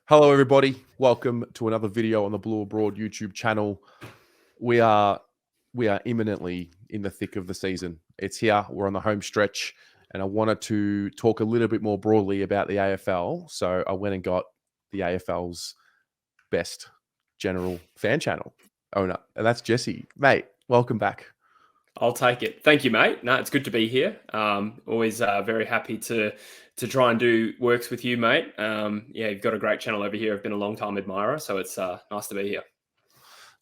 Hello, everybody. Welcome to another video on the Blue Abroad YouTube channel. We are imminently in the thick of the season. It's here. We're on the home stretch, and I wanted to talk a little bit more broadly about the AFL. So I went and got the AFL's best general fan channel owner, and that's Jesse. Mate, welcome back. I'll take it. Thank you, mate. No, it's good to be here. Always very happy to try and do works with you, mate. Yeah, you've got a great channel over here. I've been a long time admirer, so it's nice to be here.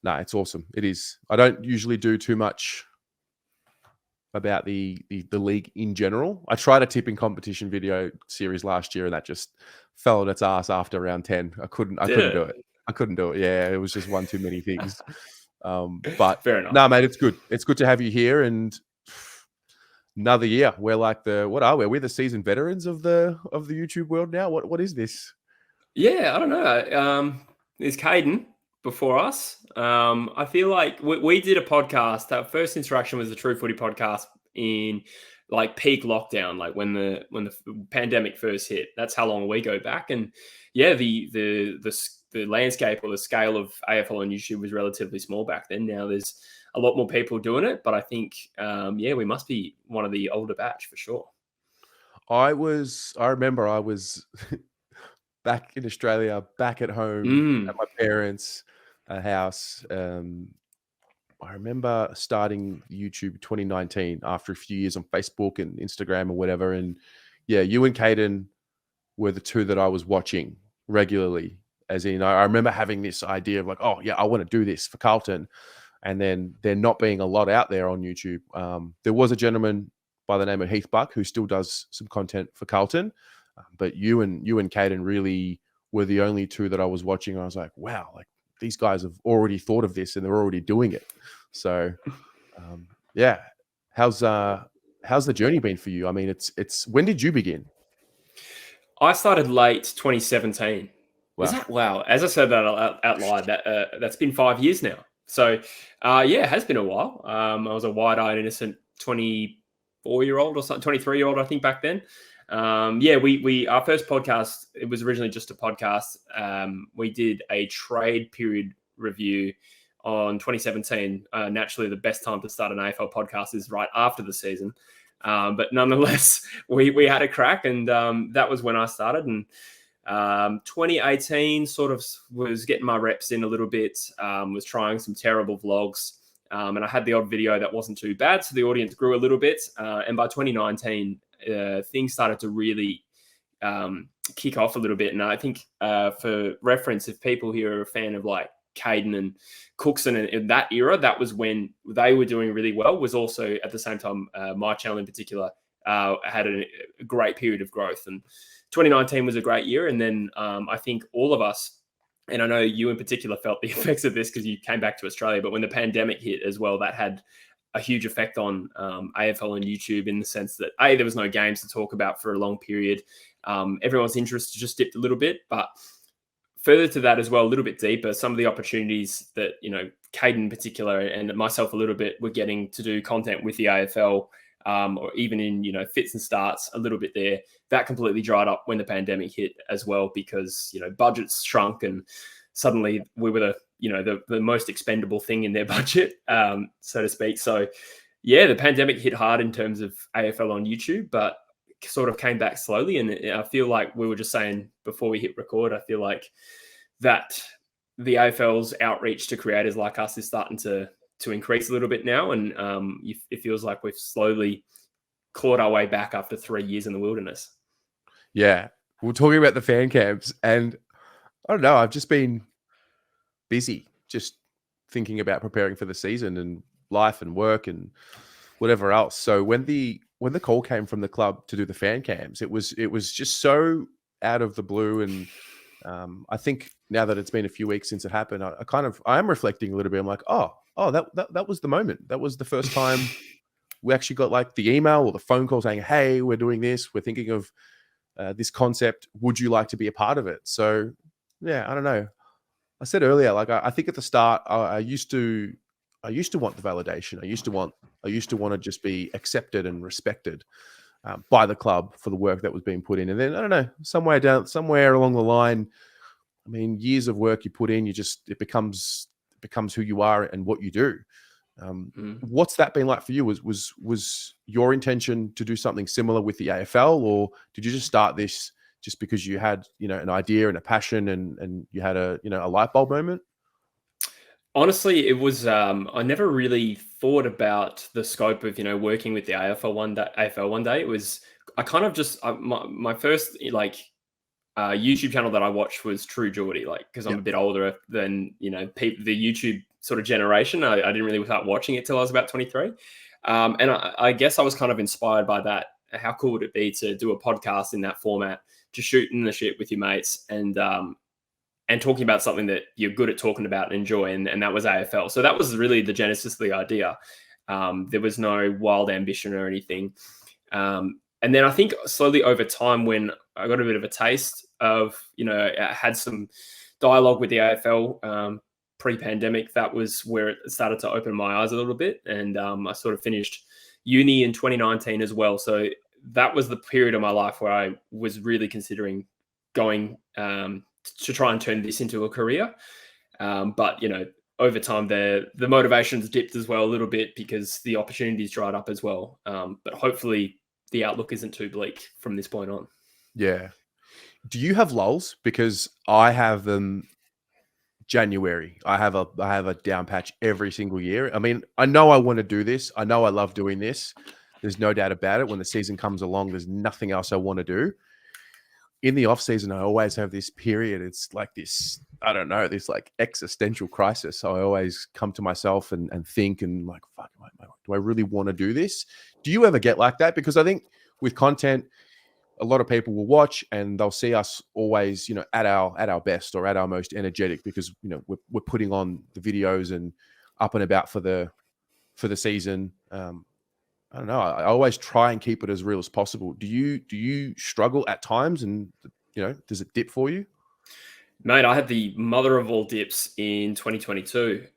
No, it's awesome. It is. I don't usually do too much about the league in general. I tried a tipping competition video series last year, and that just fell on its ass after round 10. I couldn't do it. I couldn't do it. Yeah, it was just one too many things. But fair enough. No, mate, it's good. It's good to have you here, and another year. We're like what are we? We're the seasoned veterans of the YouTube world now. What is this? Yeah, I don't know. There's Caden before us. I feel like we did a podcast. Our first interaction was the True Footy podcast in like peak lockdown, like when the pandemic first hit. That's how long we go back. And yeah, the landscape or the scale of AFL on YouTube was relatively small back then. Now there's a lot more people doing it, but I think we must be one of the older batch for sure. I remember I was back in Australia, back at home at my parents' house. I remember starting YouTube 2019 after a few years on Facebook and Instagram or whatever. And yeah, you and Caden were the two that I was watching regularly. As in, I remember having this idea of like, oh yeah, I want to do this for Carlton. And then there not being a lot out there on YouTube. There was a gentleman by the name of Heath Buck who still does some content for Carlton. But you and Caden really were the only two that I was watching. I was like, wow, like these guys have already thought of this and they're already doing it. So, yeah, how's the journey been for you? I mean, it's when did you begin? I started late 2017. Wow. Wow? As I said that out loud, that's been 5 years now. So, yeah, it has been a while. I was a wide-eyed, innocent 24-year-old or something, 23-year-old, I think, back then. We our first podcast, it was originally just a podcast. We did a trade period review on 2017. Naturally, the best time to start an AFL podcast is right after the season. But nonetheless, we had a crack, and that was when I started. And 2018 sort of was getting my reps in a little bit, was trying some terrible vlogs. And I had the odd video that wasn't too bad, so the audience grew a little bit. And by 2019, things started to really kick off a little bit. And I think for reference, if people here are a fan of like Caden and Cookson and in that era, that was when they were doing really well. Was also at the same time, my channel in particular had a great period of growth. And 2019 was a great year. And then I think all of us, and I know you in particular felt the effects of this because you came back to Australia, but when the pandemic hit as well, that had a huge effect on AFL and YouTube in the sense that there was no games to talk about for a long period. Everyone's interest just dipped a little bit, but further to that as well, a little bit deeper, some of the opportunities that, Caden in particular and myself a little bit were getting to do content with the AFL or even in, fits and starts a little bit there, that completely dried up when the pandemic hit as well because, budgets shrunk and suddenly we were the most expendable thing in their budget, so to speak. So, yeah, the pandemic hit hard in terms of AFL on YouTube, but sort of came back slowly. And I feel like we were just saying before we hit record, I feel like that the AFL's outreach to creators like us is starting to increase a little bit now. And it feels like we've slowly clawed our way back after 3 years in the wilderness. Yeah. We're talking about the fan camps and I don't know, I've just been busy just thinking about preparing for the season and life and work and whatever else. So when the call came from the club to do the fan cams, it was just so out of the blue. And I think now that it's been a few weeks since it happened, I am reflecting a little bit. I'm like, oh, that was the moment. That was the first time we actually got like the email or the phone call saying, hey, we're doing this. We're thinking of this concept. Would you like to be a part of it? So yeah, I don't know. I said earlier, like I think at the start, I used to want the validation. I used to want to just be accepted and respected by the club for the work that was being put in. And then I don't know, somewhere along the line, I mean, years of work you put in, it becomes who you are and what you do. What's that been like for you? Was your intention to do something similar with the AFL, or did you just start this just because you had, an idea and a passion, and you had a light bulb moment? Honestly, it was, I never really thought about the scope of, working with the AFL one day. It was, I kind of just, my first, YouTube channel that I watched was True Geordie, because I'm Yeah. a bit older than, the YouTube sort of generation. I didn't really start watching it till I was about 23. And I guess I was kind of inspired by that. How cool would it be to do a podcast in that format, just shooting the shit with your mates and talking about something that you're good at talking about and enjoy, and that was AFL. So that was really the genesis of the idea. There was no wild ambition or anything. And then I think slowly over time, when I got a bit of a taste of, I had some dialogue with the AFL pre-pandemic, that was where it started to open my eyes a little bit. And I sort of finished uni in 2019 as well. So that was the period of my life where I was really considering going to try and turn this into a career. But over time, the motivations dipped as well a little bit because the opportunities dried up as well. But hopefully, the outlook isn't too bleak from this point on. Yeah. Do you have lulls? Because I have them January. I have a down patch every single year. I mean, I know I want to do this. I know I love doing this. There's no doubt about it. When the season comes along, there's nothing else I want to do. In the off season, I always have this period. It's like this, I don't know, this like existential crisis. So I always come to myself and think and like, fuck, do I really want to do this? Do you ever get like that? Because I think with content, a lot of people will watch and they'll see us always, at our best or at our most energetic, because we're putting on the videos and up and about for the season. I don't know. I always try and keep it as real as possible. Do you struggle at times, and does it dip for you? Mate, I had the mother of all dips in 2022.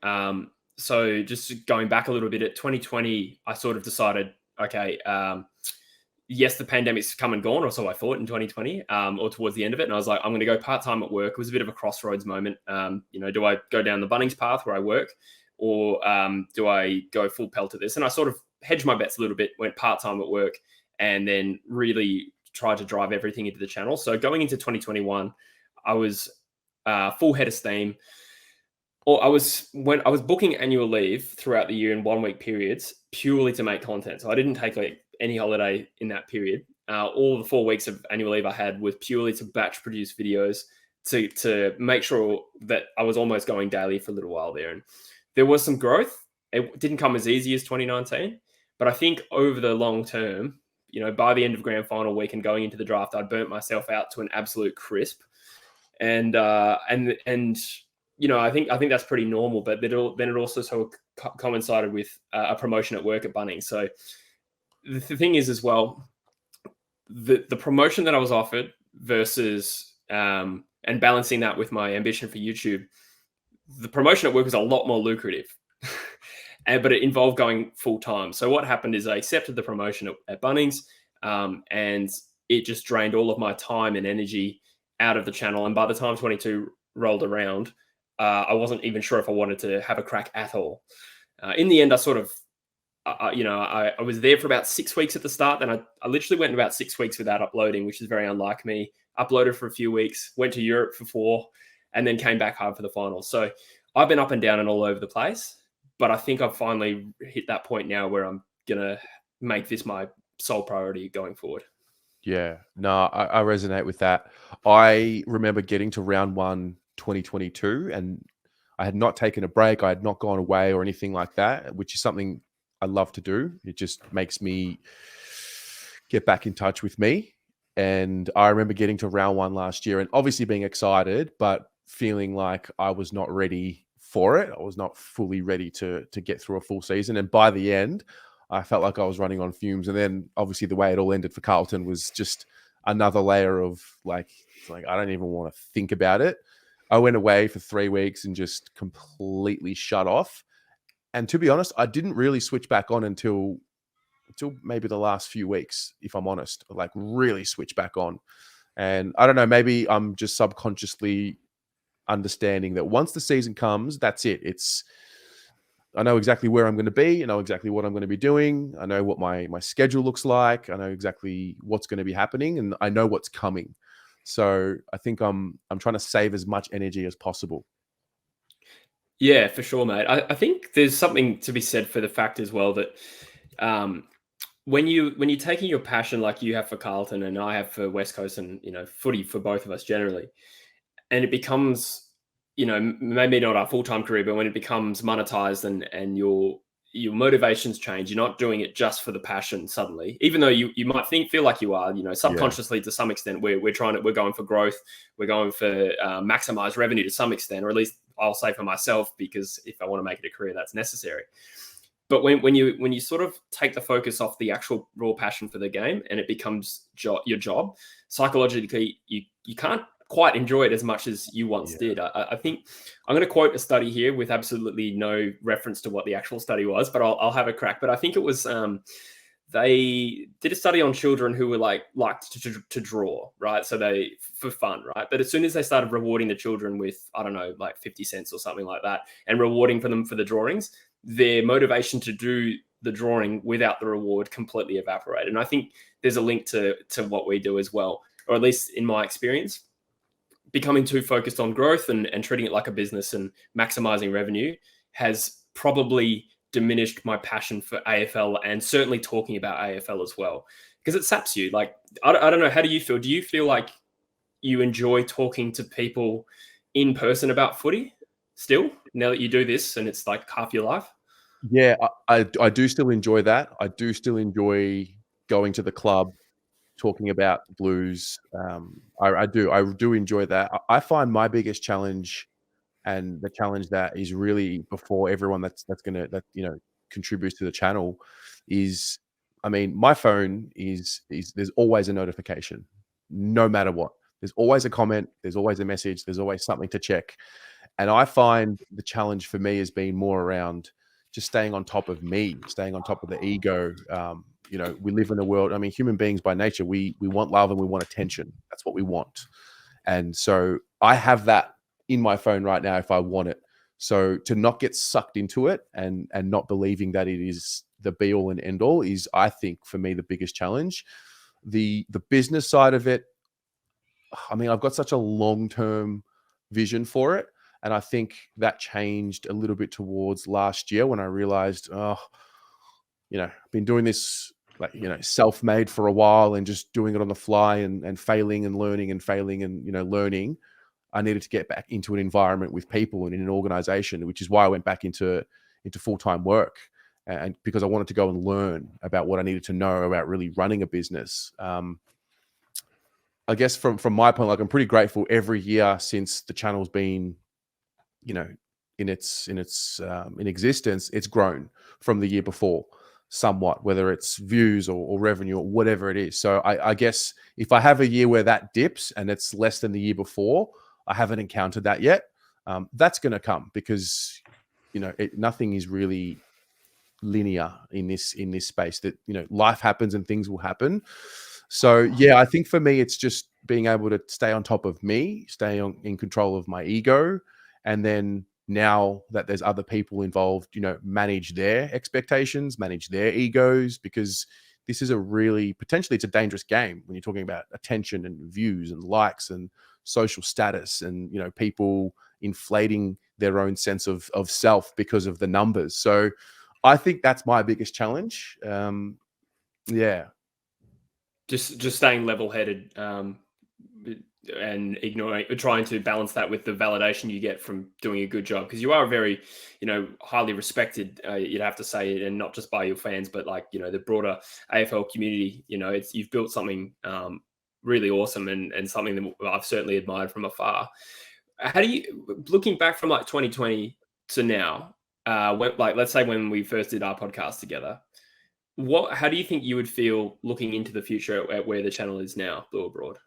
So just going back a little bit, at 2020, I sort of decided, okay, yes, the pandemic's come and gone, or so I thought in 2020, or towards the end of it. And I was like, I'm going to go part-time at work. It was a bit of a crossroads moment. Do I go down the Bunnings path where I work, or do I go full pelt at this? And I sort of hedged my bets a little bit, went part-time at work, and then really tried to drive everything into the channel. So going into 2021, I was full head of steam. Or when I was booking annual leave throughout the year in 1 week periods purely to make content. So I didn't take any holiday in that period. All the 4 weeks of annual leave I had was purely to batch produce videos to make sure that I was almost going daily for a little while there. And there was some growth. It didn't come as easy as 2019, but I think over the long term, by the end of grand final week and going into the draft, I'd burnt myself out to an absolute crisp. And I think that's pretty normal. But then it also sort of coincided with a promotion at work at Bunnings. So the thing is as well, the promotion that I was offered versus and balancing that with my ambition for YouTube, the promotion at work was a lot more lucrative, but it involved going full time. So what happened is I accepted the promotion at Bunnings, and it just drained all of my time and energy out of the channel. And by the time 22 rolled around, I wasn't even sure if I wanted to have a crack at all. In the end, I sort of, I was there for about 6 weeks at the start. Then I literally went about 6 weeks without uploading, which is very unlike me. Uploaded for a few weeks, went to Europe for 4, and then came back home for the finals. So I've been up and down and all over the place, but I think I've finally hit that point now where I'm going to make this my sole priority going forward. Yeah, no, I resonate with that. I remember getting to round 1, 2022, and I had not taken a break. I had not gone away or anything like that, which is something I love to do. It just makes me get back in touch with me. And I remember getting to round 1 last year and obviously being excited, but feeling like I was not ready for it. I was not fully ready to get through a full season. And by the end, I felt like I was running on fumes. And then obviously the way it all ended for Carlton was just another layer of like I don't even want to think about it. I went away for 3 weeks and just completely shut off. And to be honest, I didn't really switch back on until maybe the last few weeks, if I'm honest, like really switch back on. And I don't know, maybe I'm just subconsciously understanding that once the season comes, that's it. I know exactly where I'm going to be. I know exactly what I'm going to be doing. I know what my schedule looks like. I know exactly what's going to be happening, and I know what's coming. So I think I'm trying to save as much energy as possible. Yeah, for sure, mate. I think there's something to be said for the fact as well that when you're taking your passion like you have for Carlton and I have for West Coast and footy for both of us generally, and it becomes maybe not our full-time career, but when it becomes monetized and your motivations change, you're not doing it just for the passion suddenly, even though you might feel like you are, subconsciously to some extent. We're going for growth, we're going for maximize revenue to some extent, or at least I'll say for myself, because if I want to make it a career, that's necessary. But when you sort of take the focus off the actual raw passion for the game and it becomes your job, psychologically you can't quite enjoy it as much as you once did. I think I'm going to quote a study here with absolutely no reference to what the actual study was, but I'll have a crack. But I think it was they did a study on children who were liked to draw, right? So they for fun, right? But as soon as they started rewarding the children with, I don't know, like 50 cents or something like that, and rewarding for them for the drawings, their motivation to do the drawing without the reward completely evaporated. And I think there's a link to what we do as well, or at least in my experience. Becoming too focused on growth and treating it like a business and maximizing revenue has probably diminished my passion for AFL, and certainly talking about AFL as well, because it saps you. Like, I don't know, how do you feel? Do you feel like you enjoy talking to people in person about footy still, now that you do this and it's like half your life? Yeah, I do still enjoy that. I do still enjoy going to the club, talking about the Blues. I do enjoy that. I find my biggest challenge, and the challenge that is really before everyone that contributes to the channel, is, I mean, my phone is there's always a notification, no matter what. There's always a comment, there's always a message, there's always something to check. And I find the challenge for me has been more around just staying on top of me, staying on top of the ego. We live in a world, I mean, human beings by nature, we want love and we want attention. That's what we want. And so I have that in my phone right now if I want it. So to not get sucked into it and not believing that it is the be all and end all is, I think, for me, the biggest challenge. The business side of it, I mean, I've got such a long-term vision for it. And I think that changed a little bit towards last year when I realized, I've been doing this self-made for a while and just doing it on the fly and failing and learning and failing and, learning. I needed to get back into an environment with people and in an organization, which is why I went back into full-time work, and because I wanted to go and learn about what I needed to know about really running a business. I guess from my point, like, I'm pretty grateful every year since the channel's been, in existence, it's grown from the year before somewhat, whether it's views or revenue or whatever it is. So I guess if I have a year where that dips and it's less than the year before, I haven't encountered that yet. That's going to come because, nothing is really linear in this space. That life happens and things will happen. So yeah, I think for me, it's just being able to stay on top of me, stay in control of my ego, and then now that there's other people involved, manage their expectations, manage their egos, because this is potentially it's a dangerous game when you're talking about attention and views and likes and social status and, people inflating their own sense of self because of the numbers. So I think that's my biggest challenge. Yeah. Just staying level-headed, and trying to balance that with the validation you get from doing a good job, because you are very, highly respected. You'd have to say, and not just by your fans, but the broader AFL community. You've built something really awesome and something that I've certainly admired from afar. How do you, looking back from 2020 to now, let's say when we first did our podcast together, how do you think you would feel looking into the future at where the channel is now, Blue Abroad?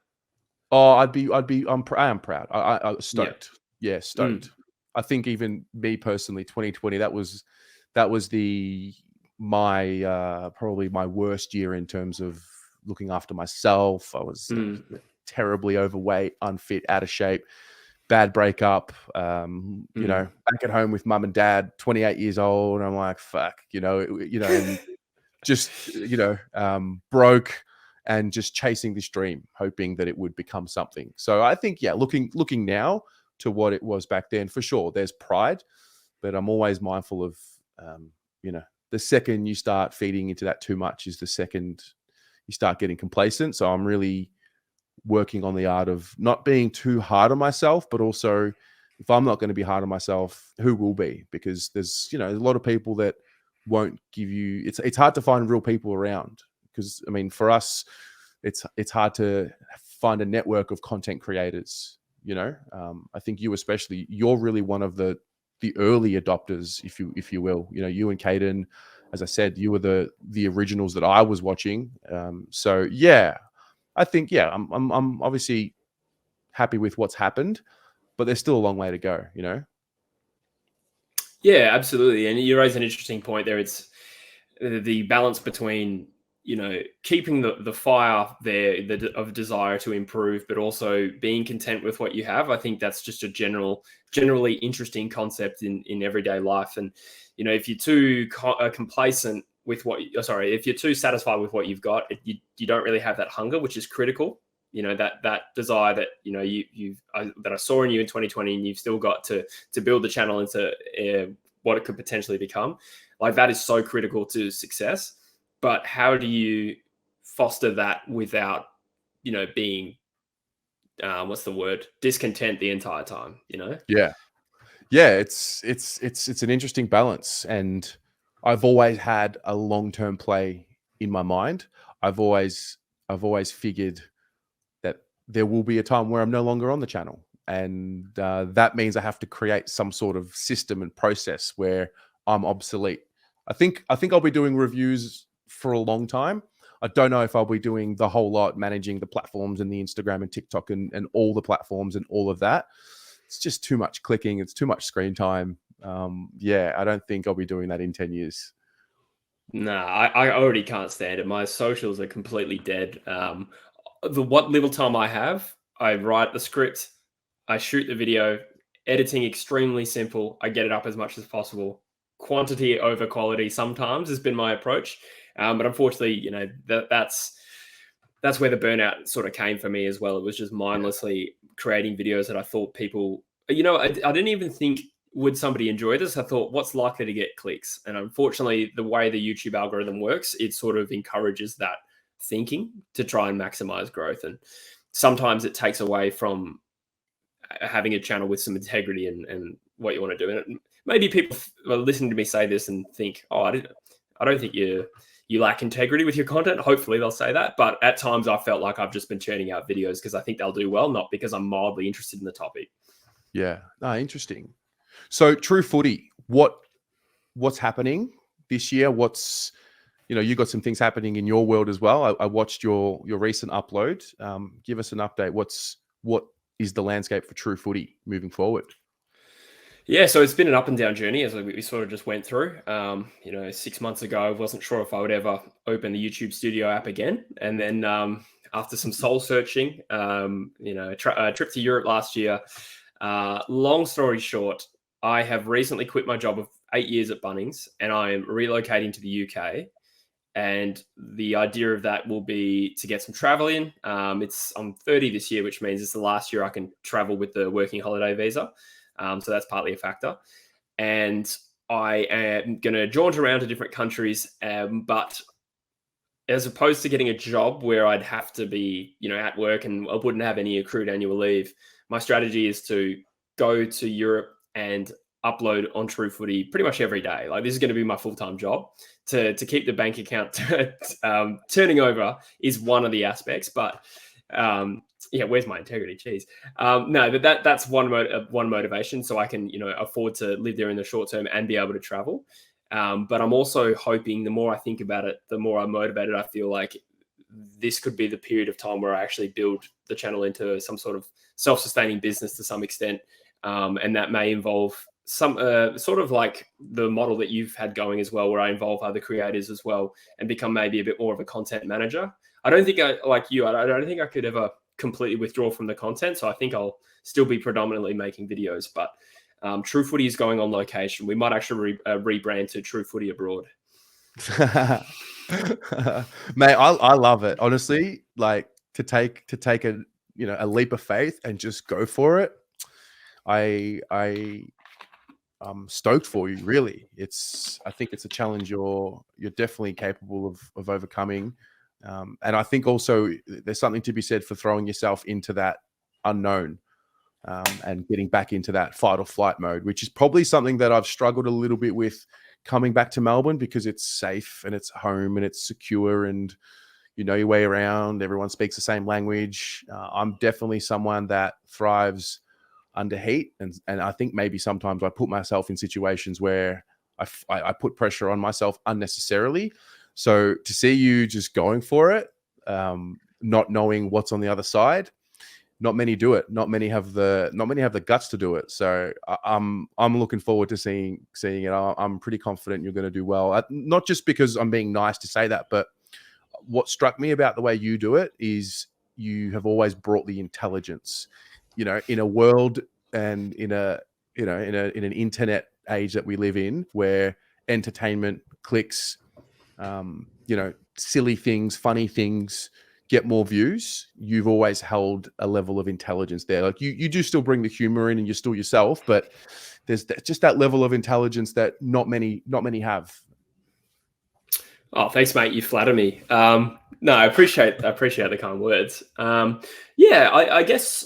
Oh, I am proud. I stoked. Yeah, stoked. Mm. I think even me personally, 2020, that was probably my worst year in terms of looking after myself. I was terribly overweight, unfit, out of shape. bad breakup, you know, back at home with mum and dad, 28 years old. And I'm like, fuck, and just, broke and just chasing this dream, hoping that it would become something. So I think, yeah, looking now to what it was back then, for sure, there's pride, but I'm always mindful of, the second you start feeding into that too much is the second you start getting complacent. So I'm really working on the art of not being too hard on myself, but also, if I'm not going to be hard on myself, who will be? Because there's, a lot of people that won't give you, it's hard to find real people around. Because I mean, for us, it's hard to find a network of content creators. I think you especially, you're really one of the early adopters, if you will. You and Caden, as I said, you were the originals that I was watching. So yeah, I think, yeah, I'm obviously happy with what's happened, but there's still a long way to go. Yeah, absolutely. And you raise an interesting point there. It's the balance between, keeping the fire there, of desire to improve, but also being content with what you have. I think that's just a generally interesting concept in everyday life. And if you're too complacent with if you're too satisfied with what you've got, you don't really have that hunger, which is critical. That desire that that I saw in you in 2020, and you've still got to build the channel into what it could potentially become. Like, that is so critical to success. But how do you foster that without, being, what's the word, discontent the entire time? Yeah, it's an interesting balance, and I've always had a long-term play in my mind. I've always figured that there will be a time where I'm no longer on the channel, and that means I have to create some sort of system and process where I'm obsolete. I think I'll be doing reviews for a long time. I don't know if I'll be doing the whole lot, managing the platforms and the Instagram and TikTok and all the platforms and all of that. It's just too much clicking. It's too much screen time. Yeah, I don't think I'll be doing that in 10 years. Nah, I already can't stand it. My socials are completely dead. What little time I have, I write the script, I shoot the video, editing extremely simple. I get it up as much as possible. Quantity over quality sometimes has been my approach, but unfortunately, that's where the burnout sort of came for me as well. It was just mindlessly creating videos that I thought people, I didn't even think, would somebody enjoy this? I thought, what's likely to get clicks? And unfortunately, the way the YouTube algorithm works, it sort of encourages that thinking to try and maximize growth. And sometimes it takes away from having a channel with some integrity and what you want to do. And maybe people are listening to me say this and think, oh, I don't think you lack integrity with your content. Hopefully they'll say that. But at times I felt like I've just been churning out videos because I think they'll do well, not because I'm mildly interested in the topic. Yeah. Interesting. So True Footy, what's happening this year? What's, you got some things happening in your world as well. I watched your recent upload. Give us an update. What is the landscape for True Footy moving forward? Yeah, so it's been an up and down journey, as we sort of just went through. 6 months ago, I wasn't sure if I would ever open the YouTube Studio app again. And then after some soul searching, a trip to Europe last year. Long story short, I have recently quit my job of 8 years at Bunnings, and I am relocating to the UK. And the idea of that will be to get some travel in. I'm 30 this year, which means it's the last year I can travel with the working holiday visa. So that's partly a factor. And I am going to jaunt around to different countries. But as opposed to getting a job where I'd have to be, at work and I wouldn't have any accrued annual leave, my strategy is to go to Europe and upload on True Footy pretty much every day. Like, this is going to be my full-time job. To keep the bank account turning over is one of the aspects. But where's my integrity? Jeez. No, that's one motivation. So I can, afford to live there in the short term and be able to travel. But I'm also hoping, the more I think about it, the more I'm motivated. I feel like this could be the period of time where I actually build the channel into some sort of self-sustaining business to some extent. And that may involve some sort of like the model that you've had going as well, where I involve other creators as well and become maybe a bit more of a content manager. I don't think I don't think I could ever completely withdraw from the content. So I think I'll still be predominantly making videos, but True Footy is going on location. We might actually rebrand to True Footy Abroad. Mate, I love it. Honestly, like to take a a leap of faith and just go for it. I'm stoked for you, really. I think it's a challenge you're definitely capable of overcoming. And I think also there's something to be said for throwing yourself into that unknown, and getting back into that fight or flight mode, which is probably something that I've struggled a little bit with coming back to Melbourne, because it's safe and it's home and it's secure and you know your way around. Everyone speaks the same language. I'm definitely someone that thrives under heat, and I think maybe sometimes I put myself in situations where I put pressure on myself unnecessarily. So to see you just going for it, not knowing what's on the other side, not many do it. Not many have the guts to do it. So I'm looking forward to seeing it. I'm pretty confident you're going to do well. Not just because I'm being nice to say that, but what struck me about the way you do it is you have always brought the intelligence. In a world and in an internet age that we live in, where entertainment, clicks, silly things, funny things get more views, you've always held a level of intelligence there. Like you do still bring the humor in and you're still yourself, but there's just that level of intelligence that not many have. Oh, thanks, mate. You flatter me. No, I appreciate the kind words. Yeah, I guess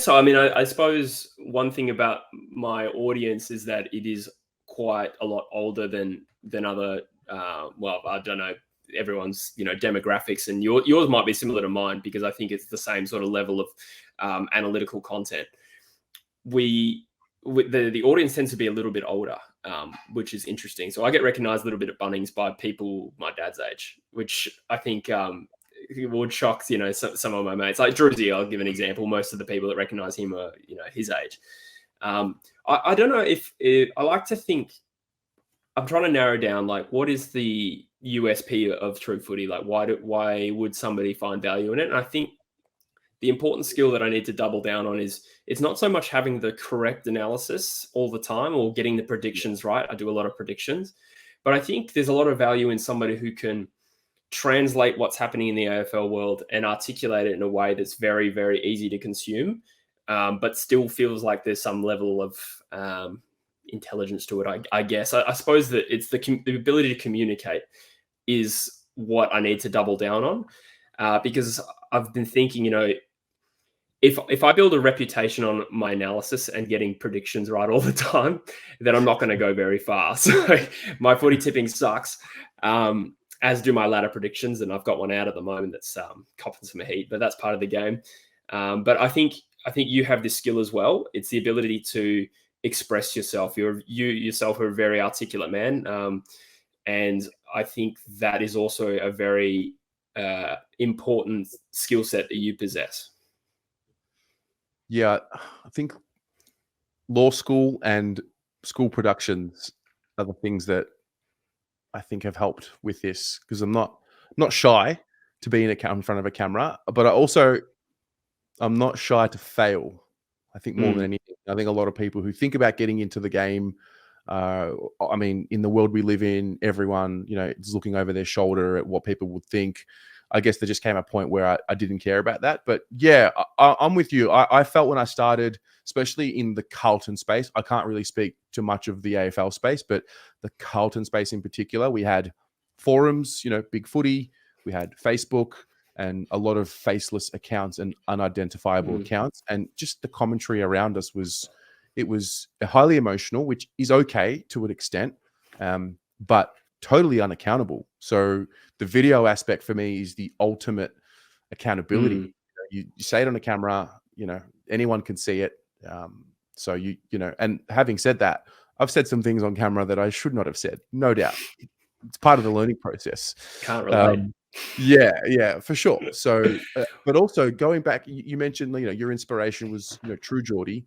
so. I mean, I suppose one thing about my audience is that it is quite a lot older than other. Well, I don't know everyone's demographics, and yours might be similar to mine, because I think it's the same sort of level of analytical content. The audience tends to be a little bit older, which is interesting. So I get recognized a little bit at Bunnings by people my dad's age, which I think would shock some of my mates. Like Druzy, I'll give an example. Most of the people that recognize him are his age. I don't know if I like to think. I'm trying to narrow down, like, what is the USP of True Footy? Like, why would somebody find value in it? And I think the important skill that I need to double down on is it's not so much having the correct analysis all the time or getting the predictions right. I do a lot of predictions, but I think there's a lot of value in somebody who can translate what's happening in the AFL world and articulate it in a way that's very, very easy to consume, but still feels like there's some level of intelligence to it. I guess. I suppose that it's the ability to communicate is what I need to double down on, because I've been thinking, if I build a reputation on my analysis and getting predictions right all the time, then I'm not going to go very far. So my footy tipping sucks, as do my ladder predictions, and I've got one out at the moment that's copping some heat, but that's part of the game. But I think you have this skill as well. It's the ability to express yourself. You yourself are a very articulate man, and I think that is also a very important skill set that you possess. Yeah, I think law school and school productions are the things that I think have helped with this, because I'm not shy to be in front of a camera, but I'm not shy to fail. I think more than anything, I think a lot of people who think about getting into the game, I mean, in the world we live in, everyone, is looking over their shoulder at what people would think. I guess there just came a point where I didn't care about that. But yeah, I'm with you. I felt when I started, especially in the Carlton space, I can't really speak to much of the AFL space, but the Carlton space in particular, we had forums, Big Footy, we had Facebook, and a lot of faceless accounts and unidentifiable accounts. And just the commentary around us was highly emotional, which is okay to an extent, but totally unaccountable. So the video aspect for me is the ultimate accountability. You say it on a camera, anyone can see it. So and having said that, I've said some things on camera that I should not have said, no doubt. It's part of the learning process. Can't relate. Yeah, for sure. So, but also going back, you mentioned, your inspiration was, True Geordie.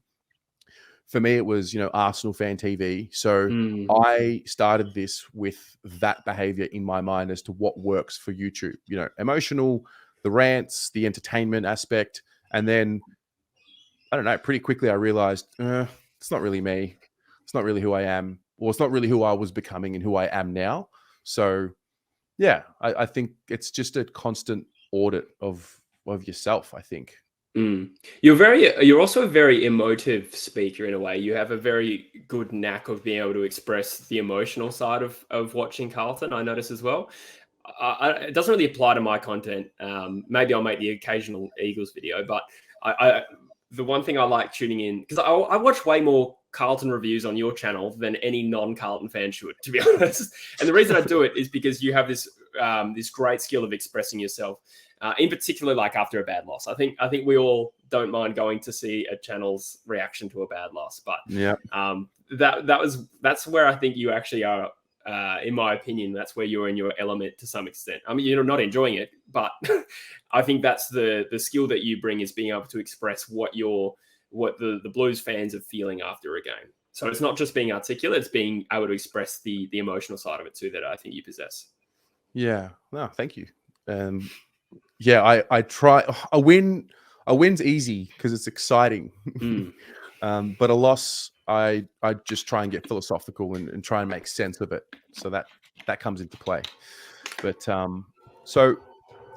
For me, it was, Arsenal Fan TV. So I started this with that behavior in my mind as to what works for YouTube, emotional, the rants, the entertainment aspect, And then, I don't know, pretty quickly I realized it's not really me. It's not really who I am, or it's not really who I was becoming and who I am now. So yeah, I think it's just a constant audit of yourself, I think. Mm. You're also a very emotive speaker in a way. You have a very good knack of being able to express the emotional side of watching Carlton, I notice as well. It doesn't really apply to my content. Maybe I'll make the occasional Eagles video, but the one thing I like tuning in, because I watch way more Carlton reviews on your channel than any non-Carlton fan should, to be honest. And the reason I do it is because you have this this great skill of expressing yourself. In particular, like after a bad loss, I think we all don't mind going to see a channel's reaction to a bad loss, but yeah, that's where I think you actually are. In my opinion, that's where you're in your element to some extent. I mean, you're not enjoying it, but I think that's the skill that you bring, is being able to express what the Blues fans are feeling after a game. So it's not just being articulate; it's being able to express the emotional side of it too, that I think you possess. Yeah. No, thank you. Yeah, I try. A win's easy because it's exciting. But a loss, I just try and get philosophical and try and make sense of it. So that comes into play. But so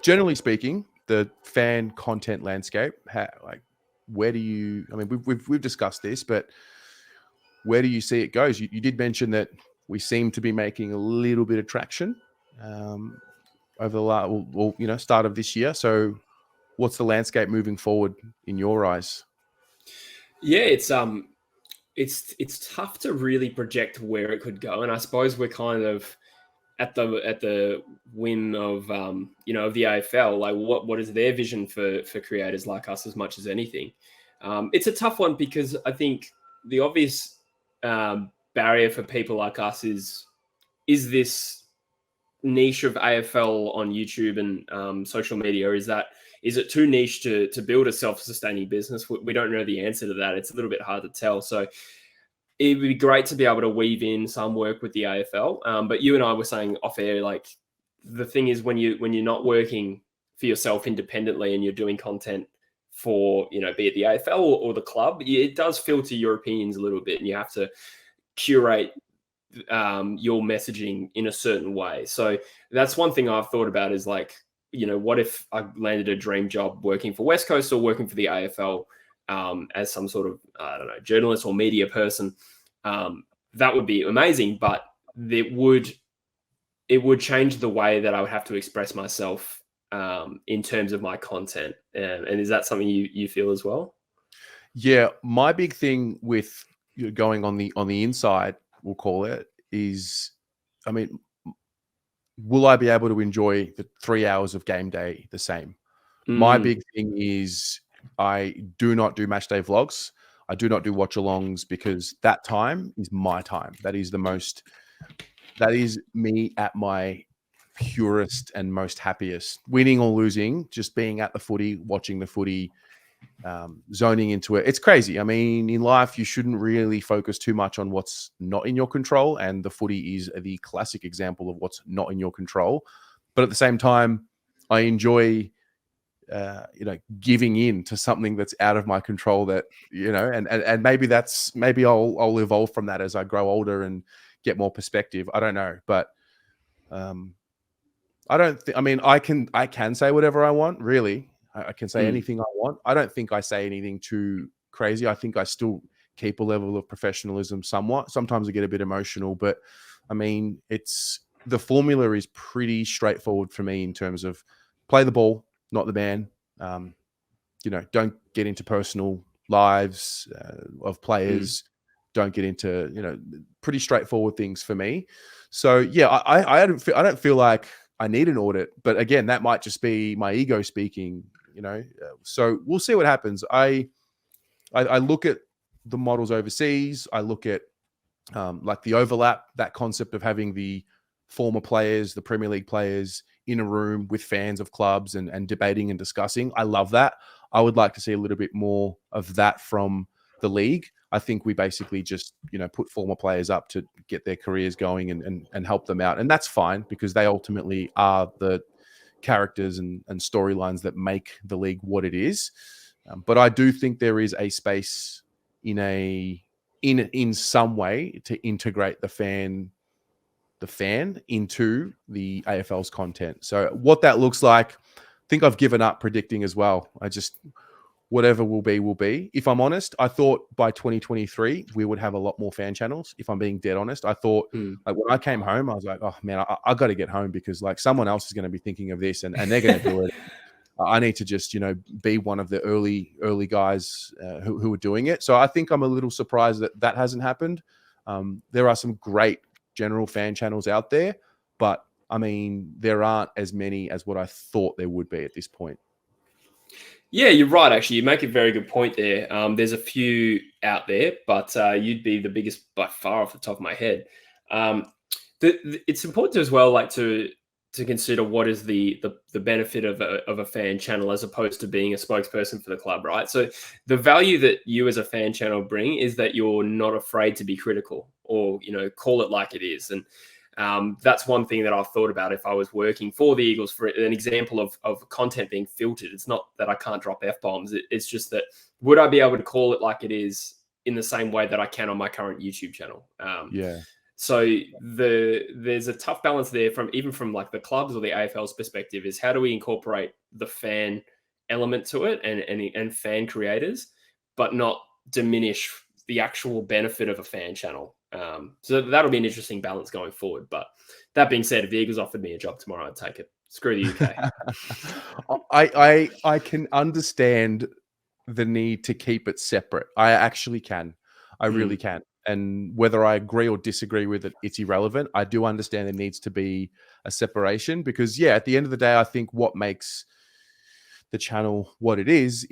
generally speaking, the fan content landscape, where do you? I mean, we've discussed this, but where do you see it goes? You did mention that we seem to be making a little bit of traction over the last, start of this year. So, what's the landscape moving forward in your eyes? Yeah, it's tough to really project where it could go, and I suppose we're kind of at the whim of of the AFL. Like, what is their vision for creators like us, as much as anything? It's a tough one, because I think the obvious barrier for people like us is this niche of AFL on YouTube and social media. Is it too niche to build a self-sustaining business? We don't know the answer to that. It's a little bit hard to tell. So it would be great to be able to weave in some work with the AFL. But you and I were saying off air, like, the thing is, when you're not working for yourself independently and you're doing content for, be it the AFL or the club, it does filter your opinions a little bit, and you have to curate your messaging in a certain way. So that's one thing I've thought about, is like, what if I landed a dream job working for West Coast or working for the AFL as some sort of, I don't know, journalist or media person? That would be amazing, but it would change the way that I would have to express myself in terms of my content. And is that something you feel as well? Yeah, my big thing with going on the inside, we'll call it, is, I mean, will I be able to enjoy the 3 hours of game day the same? My big thing is, I do not do match day vlogs. I do not do watch alongs, because that time is my time. That is me at my purest and most happiest, winning or losing, just being at the footy, watching the footy, zoning into it. It's crazy. I mean, in life, you shouldn't really focus too much on what's not in your control, and the footy is the classic example of what's not in your control. But at the same time, I enjoy giving in to something that's out of my control, that, and maybe I'll evolve from that as I grow older and get more perspective. I don't know, but I don't think, I mean, I can say whatever I want, really. I can say anything I want. I don't think I say anything too crazy. I think I still keep a level of professionalism somewhat. Sometimes I get a bit emotional, but I mean, the formula is pretty straightforward for me, in terms of play the ball, not the man. Don't get into personal lives of players. Don't get into, pretty straightforward things for me. So yeah, I don't feel like I need an audit, but again, that might just be my ego speaking, so we'll see what happens. I look at the models overseas. I look at like the overlap, that concept of having the former players, the Premier League players, in a room with fans of clubs and debating and discussing. I love that. I would like to see a little bit more of that from the league. I think we basically just, put former players up to get their careers going and help them out. And that's fine, because they ultimately are the characters and storylines that make the league what it is. But I do think there is a space in some way to integrate the fan into the AFL's content. So what that looks like, I think I've given up predicting as well. Whatever will be. If I'm honest, I thought by 2023 we would have a lot more fan channels. If I'm being dead honest, I thought like when I came home, I was like, oh man, I got to get home because like someone else is going to be thinking of this and they're going to do it. I need to just, be one of the early guys who are doing it. So I think I'm a little surprised that hasn't happened. There are some great general fan channels out there, but I mean, there aren't as many as what I thought there would be at this point. Yeah, you're right. Actually, you make a very good point there. There's a few out there, but you'd be the biggest by far off the top of my head. It's important as well, like to consider what is the benefit of a fan channel as opposed to being a spokesperson for the club, right? So the value that you as a fan channel bring is that you're not afraid to be critical or call it like it is. And that's one thing that I've thought about if I was working for the Eagles. For an example of content being filtered, it's not that I can't drop F-bombs. It's just that would I be able to call it like it is in the same way that I can on my current YouTube channel? Yeah. So there's a tough balance there from like the clubs or the AFL's perspective is how do we incorporate the fan element to it and fan creators, but not diminish the actual benefit of a fan channel. So that'll be an interesting balance going forward. But that being said, if the Eagles offered me a job tomorrow, I'd take it. Screw the UK. I can understand the need to keep it separate. I actually can. I really can. And whether I agree or disagree with it, it's irrelevant. I do understand there needs to be a separation because, yeah, at the end of the day, I think what makes the channel what it is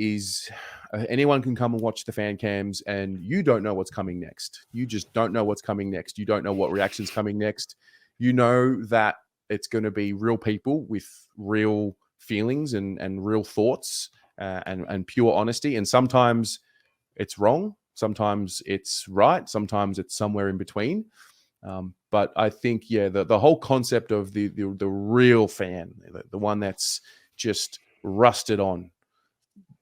anyone can come and watch the fan cams and you don't know what's coming next. You just don't know what's coming next. You don't know what reaction's coming next. You know that it's going to be real people with real feelings and real thoughts and pure honesty. And sometimes it's wrong. Sometimes it's right. Sometimes it's somewhere in between. But I think, yeah, the whole concept of the real fan, the one that's just rusted on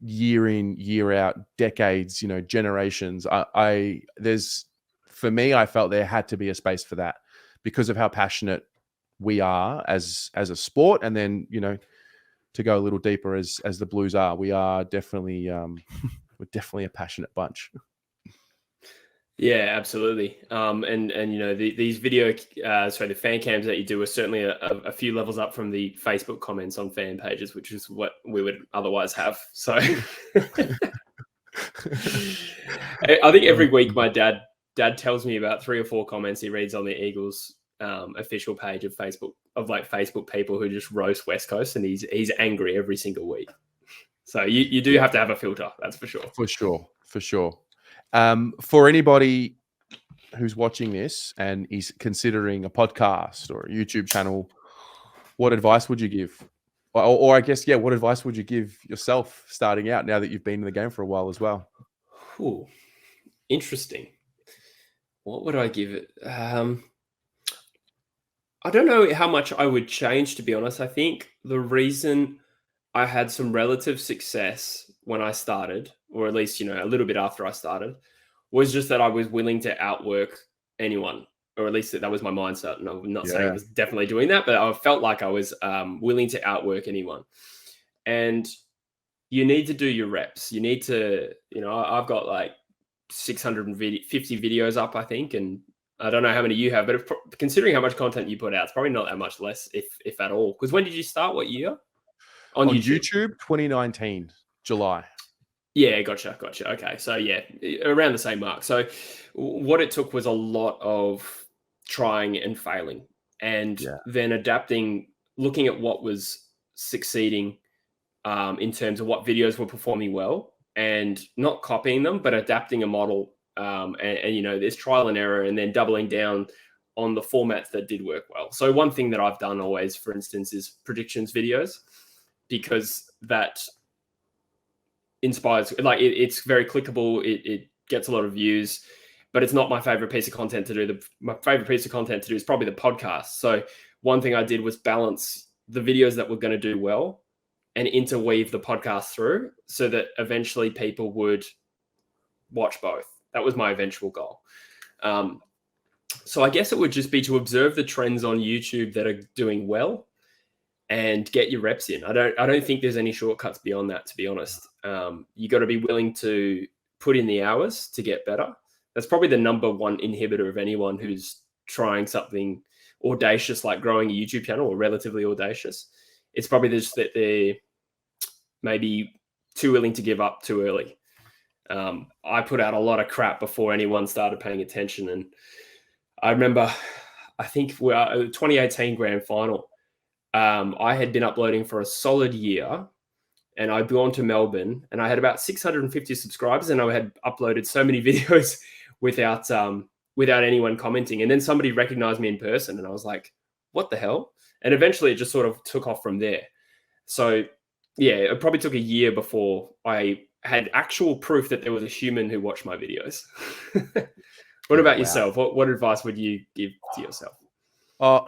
year in, year out, decades, generations. For me, I felt there had to be a space for that because of how passionate we are as a sport. And then, to go a little deeper as the Blues are, we are definitely, we're definitely a passionate bunch. Yeah, absolutely. These the fan cams that you do are certainly a few levels up from the Facebook comments on fan pages, which is what we would otherwise have. So I think every week my dad tells me about 3 or 4 comments he reads on the Eagles official page of Facebook Facebook people who just roast West Coast, and he's angry every single week. So you do have to have a filter, that's for sure. For sure. For anybody who's watching this and is considering a podcast or a YouTube channel, what advice would you give? Or I guess, yeah, what advice would you give yourself starting out now that you've been in the game for a while as well? Ooh, interesting. What would I give it? I don't know how much I would change, to be honest. I think the reason I had some relative success when I started, or at least, a little bit after I started, was just that I was willing to outwork anyone, or at least that was my mindset. And I'm not saying I was definitely doing that, but I felt like I was willing to outwork anyone. And you need to do your reps. You need to, I've got like 650 videos up, I think, and I don't know how many you have, but considering how much content you put out, it's probably not that much less, if at all. Because when did you start? What year? On YouTube, 2019, July. Yeah, gotcha. Okay, so yeah, around the same mark. So what it took was a lot of trying and failing, and then adapting, looking at what was succeeding in terms of what videos were performing well, and not copying them, but adapting a model. And there's trial and error, and then doubling down on the formats that did work well. So one thing that I've done always, for instance, is predictions videos, because that inspires, like it's very clickable. It gets a lot of views, but it's not my favorite piece of content to do. My favorite piece of content to do is probably the podcast. So one thing I did was balance the videos that were going to do well and interweave the podcast through so that eventually people would watch both. That was my eventual goal. So I guess it would just be to observe the trends on YouTube that are doing well and get your reps in. I don't think there's any shortcuts beyond that, to be honest. You got to be willing to put in the hours to get better. That's probably the number one inhibitor of anyone who's trying something audacious like growing a YouTube channel, or relatively audacious. It's probably just that they're maybe too willing to give up too early. I put out a lot of crap before anyone started paying attention. And I remember, I think 2018 grand final, I had been uploading for a solid year, and I'd gone to Melbourne, and I had about 650 subscribers, and I had uploaded so many videos without anyone commenting. And then somebody recognized me in person, and I was like, what the hell? And eventually it just sort of took off from there. So yeah, it probably took a year before I had actual proof that there was a human who watched my videos. What about yourself? What advice would you give to yourself?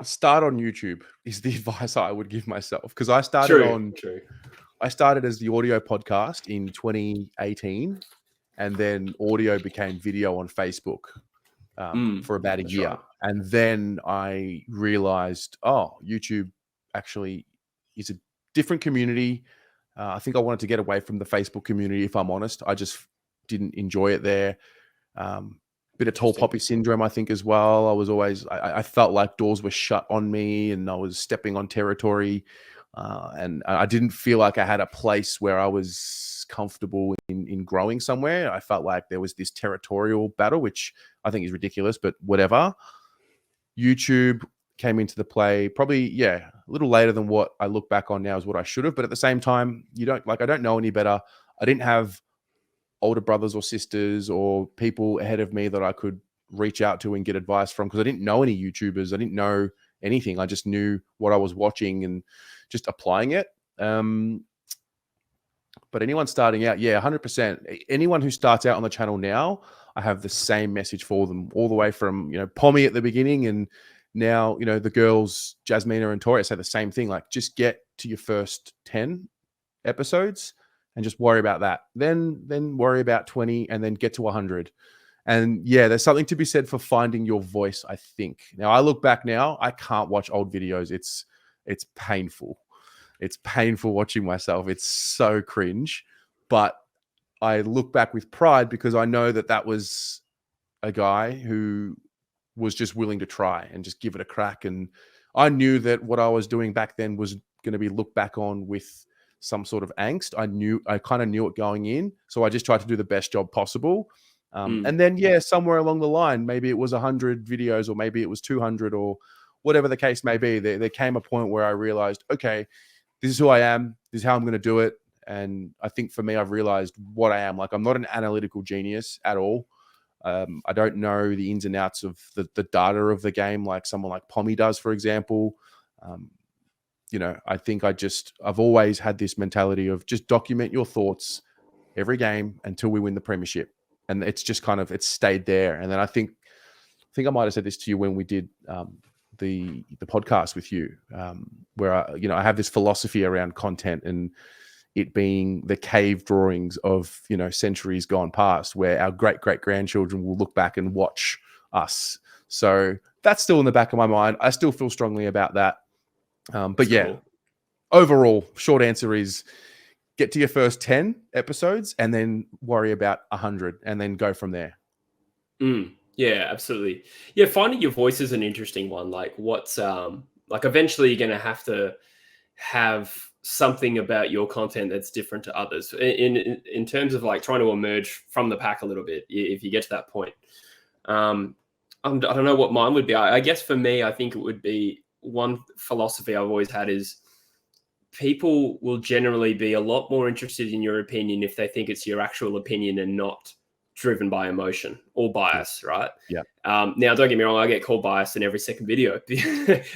Start on YouTube is the advice I would give myself, because I started I started as the audio podcast in 2018, and then audio became video on Facebook for about a year. Right. And then I realized, YouTube actually is a different community. I think I wanted to get away from the Facebook community, if I'm honest. I just didn't enjoy it there. Bit of tall poppy syndrome, I think, as well. I felt like doors were shut on me, and I was stepping on territory. And I didn't feel like I had a place where I was comfortable in growing somewhere. I felt like there was this territorial battle, which I think is ridiculous, but whatever. YouTube came into the play probably, a little later than what I look back on now is what I should have. But at the same time, I don't know any better. I didn't have older brothers or sisters or people ahead of me that I could reach out to and get advice from, because I didn't know any YouTubers. I didn't know anything. I just knew what I was watching and just applying it. But anyone starting out, 100%. Anyone who starts out on the channel now, I have the same message for them, all the way from, Pommy at the beginning, and now, the girls, Jasmina and Tori, say the same thing. Like, just get to your first 10 episodes and just worry about that. Then worry about 20, and then get to 100. And there's something to be said for finding your voice, I think. Now, I look back now, I can't watch old videos. It's painful. It's painful watching myself. It's so cringe. But I look back with pride, because I know that was a guy who was just willing to try and just give it a crack. And I knew that what I was doing back then was going to be looked back on with some sort of angst. I kind of knew it going in. So I just tried to do the best job possible. And then, somewhere along the line, maybe it was 100 videos, or maybe it was 200, or whatever the case may be. There came a point where I realized, okay, this is who I am. This is how I'm going to do it. And I think for me, I've realized what I am. Like, I'm not an analytical genius at all. I don't know the ins and outs of the data of the game like someone like Pommy does, for example. I think I've always had this mentality of just document your thoughts every game until we win the premiership. And it's just it's stayed there. And then I think I might have said this to you when we did the podcast with you, where I have this philosophy around content, and it being the cave drawings of, centuries gone past, where our great-great-grandchildren will look back and watch us. So that's still in the back of my mind. I still feel strongly about that. But overall, short answer is get to your first 10 episodes and then worry about 100 and then go from there. Yeah, absolutely. Yeah, finding your voice is an interesting one. Like, what's eventually you're going to have something about your content that's different to others in terms of like trying to emerge from the pack a little bit, if you get to that point. I don't know what mine would be. I guess for me, I think it would be, one philosophy I've always had is people will generally be a lot more interested in your opinion if they think it's your actual opinion and not driven by emotion or bias, right? Yeah. Now, don't get me wrong, I get called biased in every second video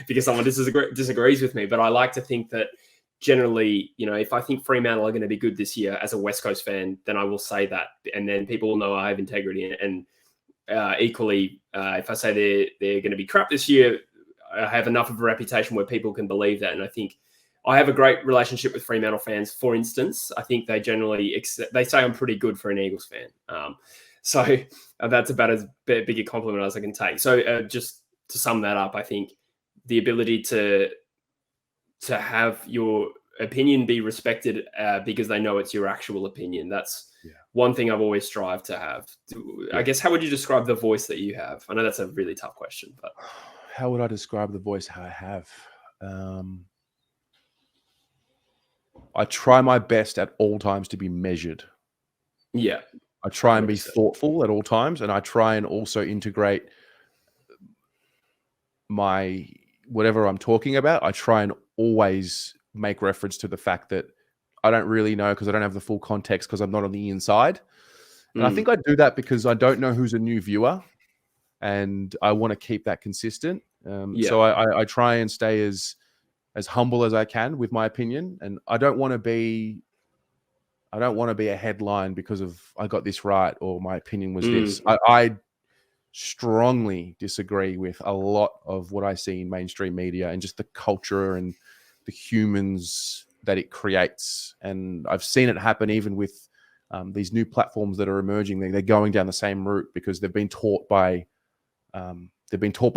because someone disagrees with me. But I like to think that generally, if I think Fremantle are going to be good this year as a West Coast fan, then I will say that. And then people will know I have integrity. And equally, if I say they're going to be crap this year, I have enough of a reputation where people can believe that. And I think I have a great relationship with Fremantle fans. For instance, I think they generally they say I'm pretty good for an Eagles fan. So that's about as big a compliment as I can take. So just to sum that up, I think the ability to have your opinion be respected because they know it's your actual opinion. That's one thing I've always strived to have. I guess, how would you describe the voice that you have? I know that's a really tough question, but how would I describe the voice I have? I try my best at all times to be measured. Yeah. I try and 100%. be thoughtful at all times, and I try and also integrate my whatever I'm talking about. I try and always make reference to the fact that I don't really know because I don't have the full context because I'm not on the inside. And I think I do that because I don't know who's a new viewer, and I want to keep that consistent. So I try and stay as humble as I can with my opinion, and I don't want to be a headline because of I got this right or my opinion was this. I strongly disagree with a lot of what I see in mainstream media and just the culture and the humans that it creates. And I've seen it happen even with these new platforms that are emerging. They're going down the same route because they've been taught by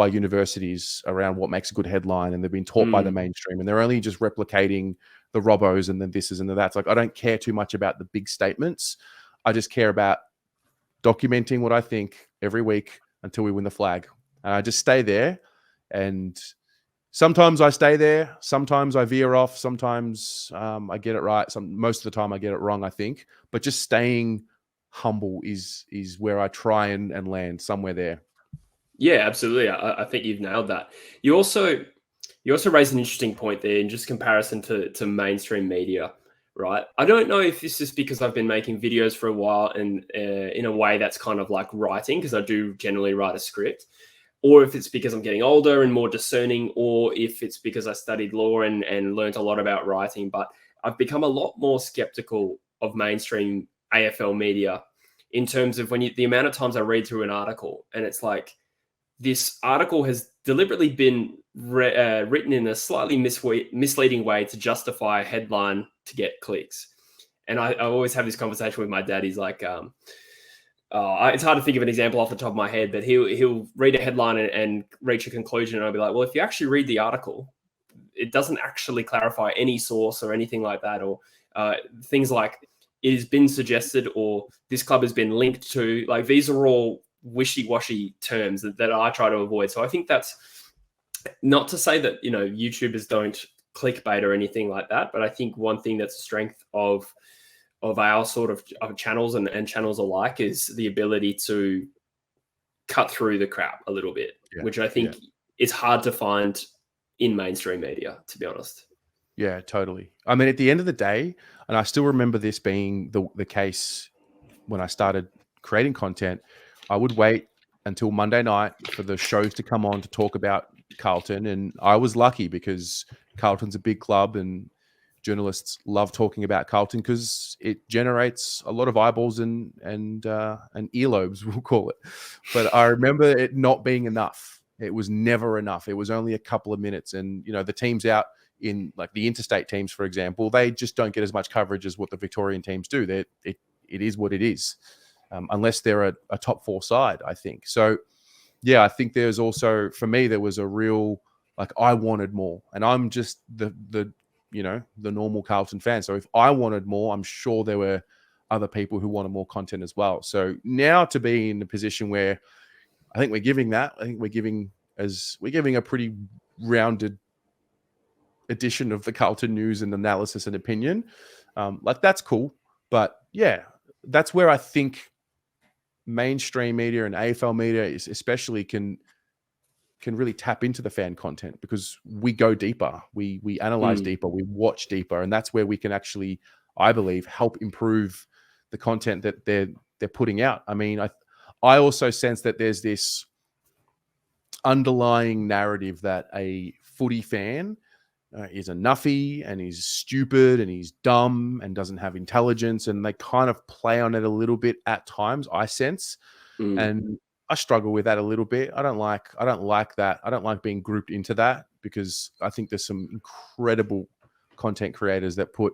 universities around what makes a good headline, and they've been taught by the mainstream, and they're only just replicating the Robbos and the thises and the that's. Like, I don't care too much about the big statements. I just care about documenting what I think every week until we win the flag. And I just stay there. And sometimes I stay there. Sometimes I veer off. Sometimes I get it right. Most of the time I get it wrong, I think. But just staying humble is where I try and land somewhere there. Yeah, absolutely. I think you've nailed that. You also raised an interesting point there in just comparison to mainstream media, right? I don't know if this is because I've been making videos for a while and in a way that's kind of like writing, because I do generally write a script, or if it's because I'm getting older and more discerning, or if it's because I studied law and learned a lot about writing. But I've become a lot more skeptical of mainstream AFL media in terms of the amount of times I read through an article and it's like, this article has deliberately been written in a slightly misleading way to justify a headline to get clicks. And I always have this conversation with my dad. He's like, it's hard to think of an example off the top of my head, but he'll read a headline and reach a conclusion. And I'll be like, well, if you actually read the article, it doesn't actually clarify any source or anything like that, or things like it has been suggested or this club has been linked to. Like, these are all wishy-washy terms that I try to avoid. So I think that's not to say that, YouTubers don't clickbait or anything like that, but I think one thing that's a strength of our sort of channels and channels alike is the ability to cut through the crap a little bit, which I think is hard to find in mainstream media, to be honest. Yeah, totally. I mean, at the end of the day, and I still remember this being the case when I started creating content, I would wait until Monday night for the shows to come on to talk about Carlton. And I was lucky because Carlton's a big club and journalists love talking about Carlton because it generates a lot of eyeballs and earlobes, we'll call it. But I remember it not being enough. It was never enough. It was only a couple of minutes. And, the teams out in like the interstate teams, for example, they just don't get as much coverage as what the Victorian teams do. It is what it is. Unless they're a top four side, I think. So, yeah, I think there's also, for me, there was a real, like, I wanted more. And I'm just the normal Carlton fan. So if I wanted more, I'm sure there were other people who wanted more content as well. So now to be in a position where I think we're giving that, I think we're giving a pretty rounded edition of the Carlton news and analysis and opinion. Like, that's cool. But yeah, that's where I think mainstream media and AFL media especially can really tap into the fan content because we go deeper, we analyze deeper, we watch deeper, and that's where we can actually, I believe, help improve the content that they're putting out. I mean, I also sense that there's this underlying narrative that a footy fan is a nuffy and he's stupid and he's dumb and doesn't have intelligence, and they kind of play on it a little bit at times, I sense. And I struggle with that a little bit. I don't like that. I don't like being grouped into that because I think there's some incredible content creators that put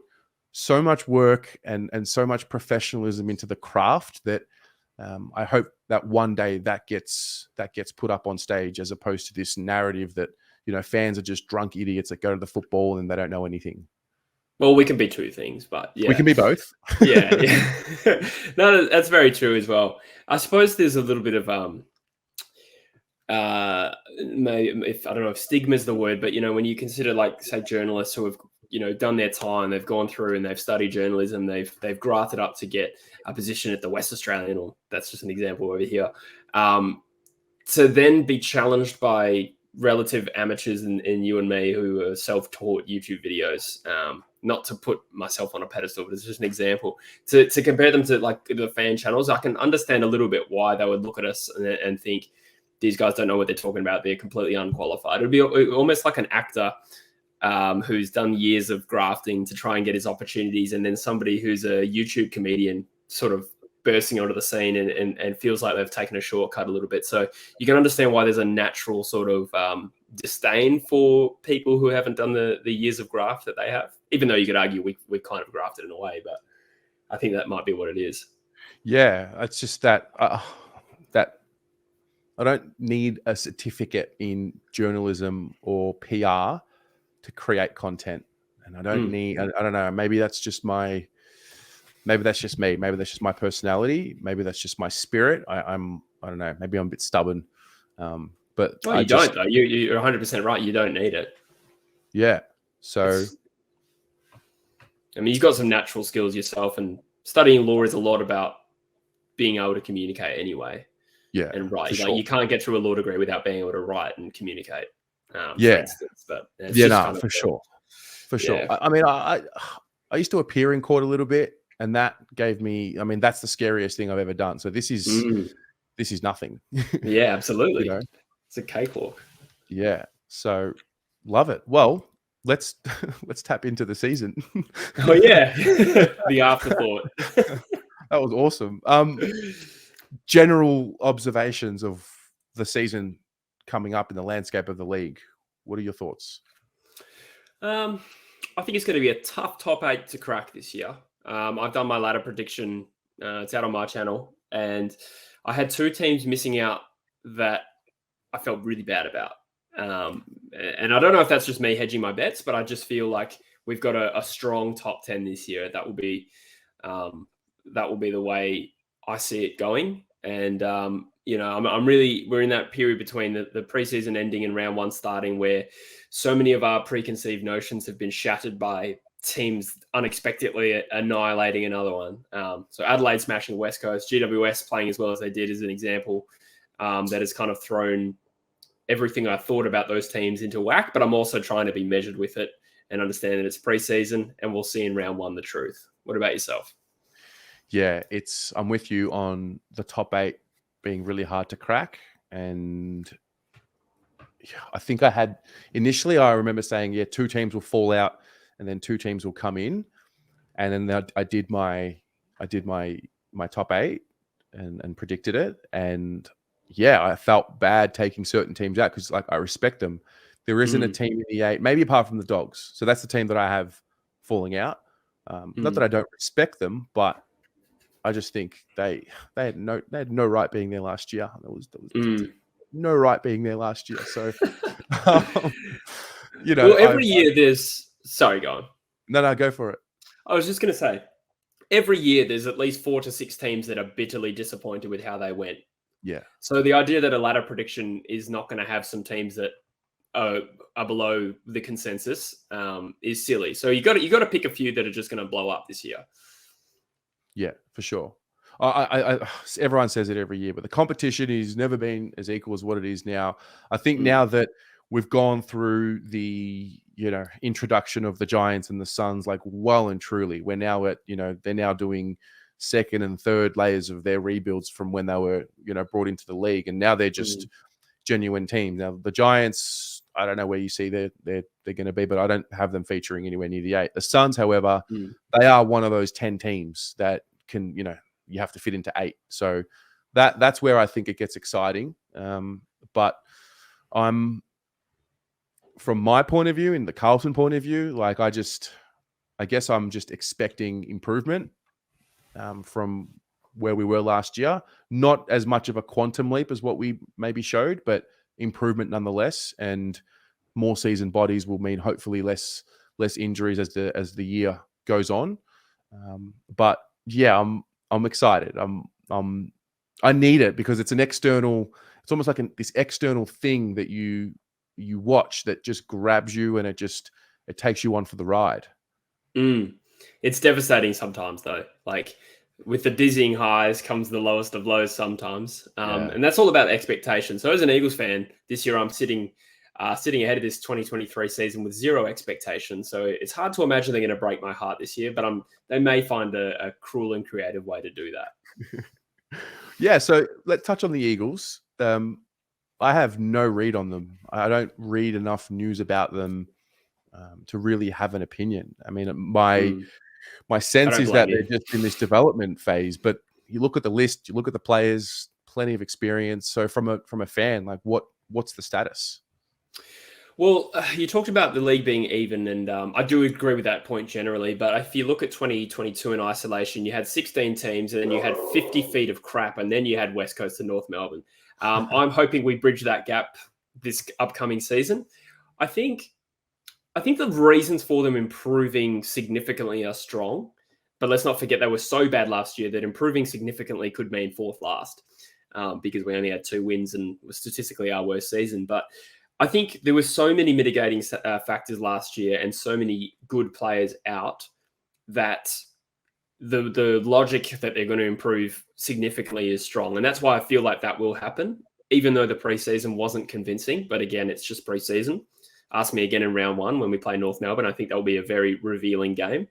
so much work and so much professionalism into the craft that I hope that one day that gets put up on stage, as opposed to this narrative that, you know, fans are just drunk idiots that go to the football and they don't know anything. Well, we can be two things, but yeah. We can be both. Yeah. No, that's very true as well. I suppose there's a little bit of maybe, if I don't know if stigma is the word, but you know, when you consider, like, say, journalists who have, you know, done their time, they've gone through and they've studied journalism, they've grafted up to get a position at the West Australian, or that's just an example over here, to then be challenged by relative amateurs and you and me who are self-taught YouTube videos. Not to put myself on a pedestal, but it's just an example. To compare them to, like, the fan channels, I can understand a little bit why they would look at us and think, these guys don't know what they're talking about. They're completely unqualified. It would be almost like an actor who's done years of grafting to try and get his opportunities, and then somebody who's a YouTube comedian sort of bursting onto the scene and feels like they've taken a shortcut a little bit. So you can understand why there's a natural sort of disdain for people who haven't done the years of graft that they have, even though you could argue we kind of grafted in a way, but I think that might be what it is. Yeah, it's just that that I don't need a certificate in journalism or PR to create content, and I don't need. I don't know. Maybe that's just me. Maybe that's just my personality. Maybe that's just my spirit. I don't know. Maybe I'm a bit stubborn. But you don't, though. You're 100% right. You don't need it. Yeah. So, I mean, you've got some natural skills yourself, and studying law is a lot about being able to communicate anyway. Yeah. And write. Like, sure. you can't get through a law degree without being able to write and communicate. Yeah. For instance, but for sure. For sure. I mean, I used to appear in court a little bit, and that gave me, I mean, that's the scariest thing I've ever done. So this is nothing. Yeah, absolutely. You know? It's a cakewalk. Yeah. So love it. Well, let's tap into the season. Oh yeah. The afterthought. That was awesome. General observations of the season coming up in the landscape of the league. What are your thoughts? I think it's going to be a tough top 8 to crack this year. I've done my ladder prediction. It's out on my channel, and I had 2 teams missing out that I felt really bad about. And I don't know if that's just me hedging my bets, but I just feel like we've got a strong top 10 this year. That will be the way I see it going. And, you know, we're in that period between the preseason ending and round 1 starting, where so many of our preconceived notions have been shattered by teams unexpectedly annihilating another one. So Adelaide smashing West Coast, GWS playing as well as they did is an example that has kind of thrown everything I thought about those teams into whack. But I'm also trying to be measured with it and understand that it's preseason, and we'll see in round 1 the truth. What about yourself? Yeah, I'm with you on the top 8 being really hard to crack. And I think I remember saying, 2 teams will fall out and then 2 teams will come in. And then I did my top 8 and predicted it. And yeah, I felt bad taking certain teams out because, like, I respect them. There isn't a team in the 8, maybe apart from the Dogs. So that's the team that I have falling out. Not that I don't respect them, but I just think they had no right being there last year. There was no right being there last year. So, you know, well, every year there's. Sorry, go on. No, go for it. I was just going to say, every year there's at least 4 to 6 teams that are bitterly disappointed with how they went. Yeah. So the idea that a ladder prediction is not going to have some teams that are below the consensus is silly. So you got to pick a few that are just going to blow up this year. Yeah, for sure. Everyone says it every year, but the competition has never been as equal as what it is now. I think now that we've gone through the, you know, introduction of the Giants and the Suns, like, well and truly, we're now at, you know, they're now doing second and third layers of their rebuilds from when they were, you know, brought into the league, and now they're just genuine teams. Now the Giants, I don't know where you see they're going to be, but I don't have them featuring anywhere near the 8. The Suns, however, they are one of those 10 teams that can, you know, you have to fit into 8. So that's where I think it gets exciting. But I'm from my point of view, in the Carlton point of view, like I guess I'm just expecting improvement from where we were last year. Not as much of a quantum leap as what we maybe showed, but improvement nonetheless. And more seasoned bodies will mean hopefully less injuries as the year goes on. But yeah, I'm excited. I need it because it's an external. It's almost like this external thing that you watch that just grabs you and it takes you on for the ride. It's devastating sometimes, though. Like with the dizzying highs comes the lowest of lows sometimes, and that's all about expectation. So, as an Eagles fan, this year I'm sitting ahead of this 2023 season with zero expectation. So it's hard to imagine they're going to break my heart this year, but they may find a cruel and creative way to do that. Yeah. So let's touch on the Eagles. I have no read on them. I don't read enough news about them to really have an opinion. I mean, my sense is that they're just in this development phase. But you look at the list, you look at the players, plenty of experience. So from a fan, like what's the status? Well, you talked about the league being even, and I do agree with that point generally. But if you look at 2022 in isolation, you had 16 teams, and then you had 50 feet of crap, and then you had West Coast and North Melbourne. I'm hoping we bridge that gap this upcoming season. I think the reasons for them improving significantly are strong, but let's not forget they were so bad last year that improving significantly could mean fourth last because we only had 2 wins and was statistically our worst season. But I think there were so many mitigating factors last year and so many good players out that the logic that they're going to improve significantly is strong. And that's why I feel like that will happen, even though the preseason wasn't convincing. But again, it's just preseason. Ask me again in round 1 when we play North Melbourne. I think that'll be a very revealing game.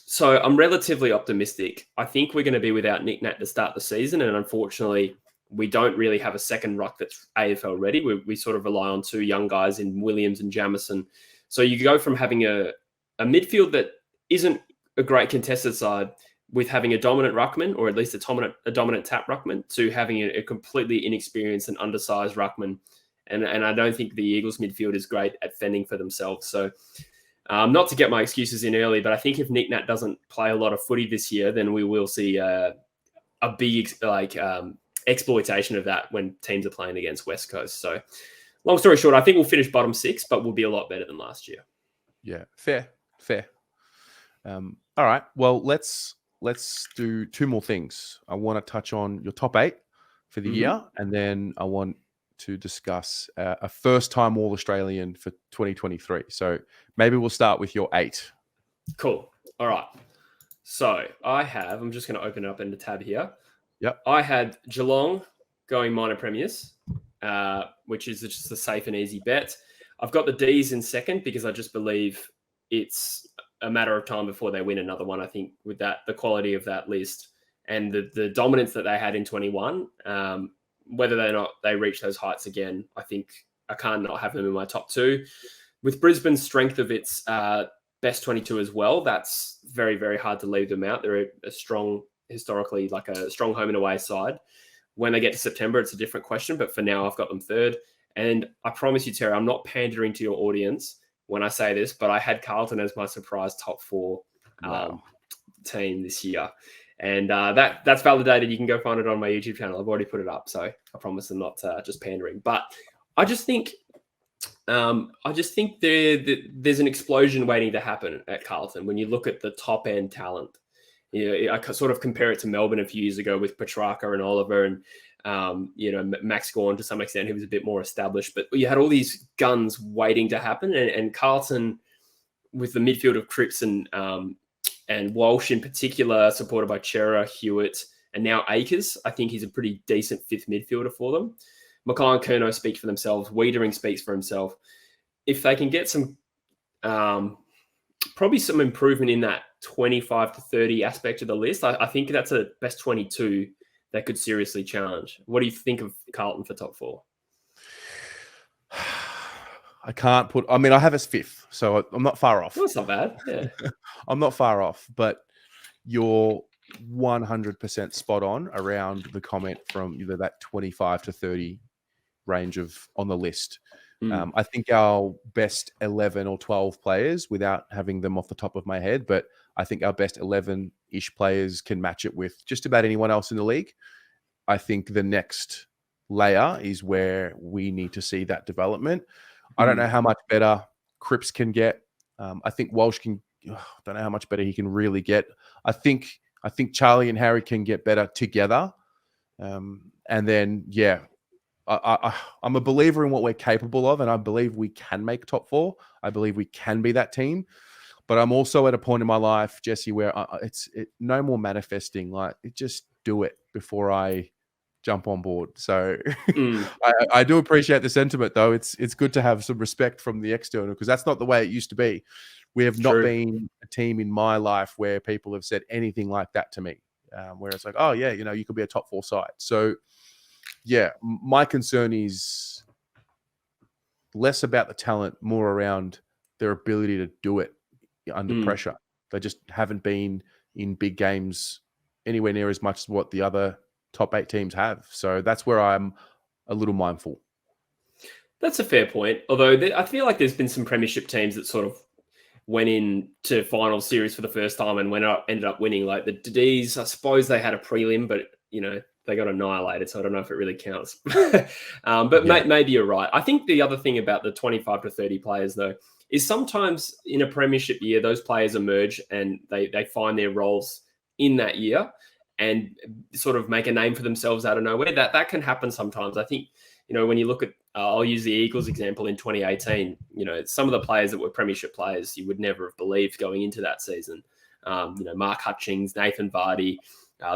So I'm relatively optimistic. I think we're going to be without Nick Nat to start the season. And unfortunately, we don't really have a second ruck that's AFL ready. We sort of rely on 2 young guys in Williams and Jamison. So you go from having a midfield that isn't a great contested side with having a dominant ruckman, or at least a dominant tap ruckman, to having a completely inexperienced and undersized ruckman. And I don't think the Eagles midfield is great at fending for themselves. So not to get my excuses in early, but I think if Nick Nat doesn't play a lot of footy this year, then we will see a big exploitation of that when teams are playing against West Coast. So long story short, I think we'll finish bottom 6, but we'll be a lot better than last year. Yeah, fair. All right. Well, let's do 2 more things. I want to touch on your top 8 for the year, and then I want to discuss a first-time All-Australian for 2023. So maybe we'll start with your 8. Cool. All right. So I'm just going to open up in the tab here. Yep. I had Geelong going minor premiers, which is just a safe and easy bet. I've got the D's in second because I just believe it's a matter of time before they win another one. I think with the quality of that list and the dominance that they had in 21, whether or not they reach those heights again, I think I can't not have them in my top 2. With Brisbane's strength of its best 22 as well, that's very, very hard to leave them out. They're a strong, historically, like a strong home and away side. When they get to September, it's a different question, but for now, I've got them 3rd. And I promise you, Terry, I'm not pandering to your audience when I say this, but I had Carlton as my surprise top 4 team this year. And that's validated. You can go find it on my YouTube channel. I've already put it up, so I promise I'm not just pandering. But I just think there's an explosion waiting to happen at Carlton when you look at the top end talent. You know, I sort of compare it to Melbourne a few years ago with Petrarca and Oliver and Max Gawn to some extent, who was a bit more established. But you had all these guns waiting to happen, and Carlton with the midfield of Cripps and Walsh in particular, supported by Chera, Hewitt, and now Akers. I think he's a pretty decent 5th midfielder for them. Mackay and Curnow speak for themselves. Wiedering speaks for himself. If they can get some, probably some improvement in that 25 to 30 aspect of the list, I think that's a best 22 that could seriously challenge. What do you think of Carlton for top 4? I mean, I have us 5th, so I'm not far off. That's not bad. Yeah. I'm not far off, but you're 100% spot on around the comment from either that 25 to 30 range on the list. I think our best 11 or 12 players, without having them off the top of my head, but I think our best 11-ish players can match it with just about anyone else in the league. I think the next layer is where we need to see that development. I don't know how much better Cripps can get. I think Walsh can. Don't know how much better he can really get. I think Charlie and Harry can get better together. And then, yeah, I'm a believer in what we're capable of, and I believe we can make top four. I believe we can be that team. But I'm also at a point in my life, Jesse, where it's no more manifesting. Like, just do it before I jump on board. So I do appreciate the sentiment, though. It's good to have some respect from the external, because that's not the way it used to be. We have not been a team in my life where people have said anything like that to me, where it's like, oh, yeah, you could be a top four side. So, yeah, my concern is less about the talent, more around their ability to do it under pressure. They just haven't been in big games anywhere near as much as what the other top 8 teams have. So that's where I'm a little mindful. That's a fair point. Although I feel like there's been some premiership teams that sort of went into final series for the first time and ended up winning. Like the D's, I suppose they had a prelim, but they got annihilated. So I don't know if it really counts. But maybe you're right. I think the other thing about the 25 to 30 players, though, is sometimes in a premiership year, those players emerge and they find their roles in that year and sort of make a name for themselves out of nowhere. That can happen sometimes. I think, when you look at, I'll use the Eagles example in 2018, some of the players that were premiership players you would never have believed going into that season. Mark Hutchings, Nathan Vardy.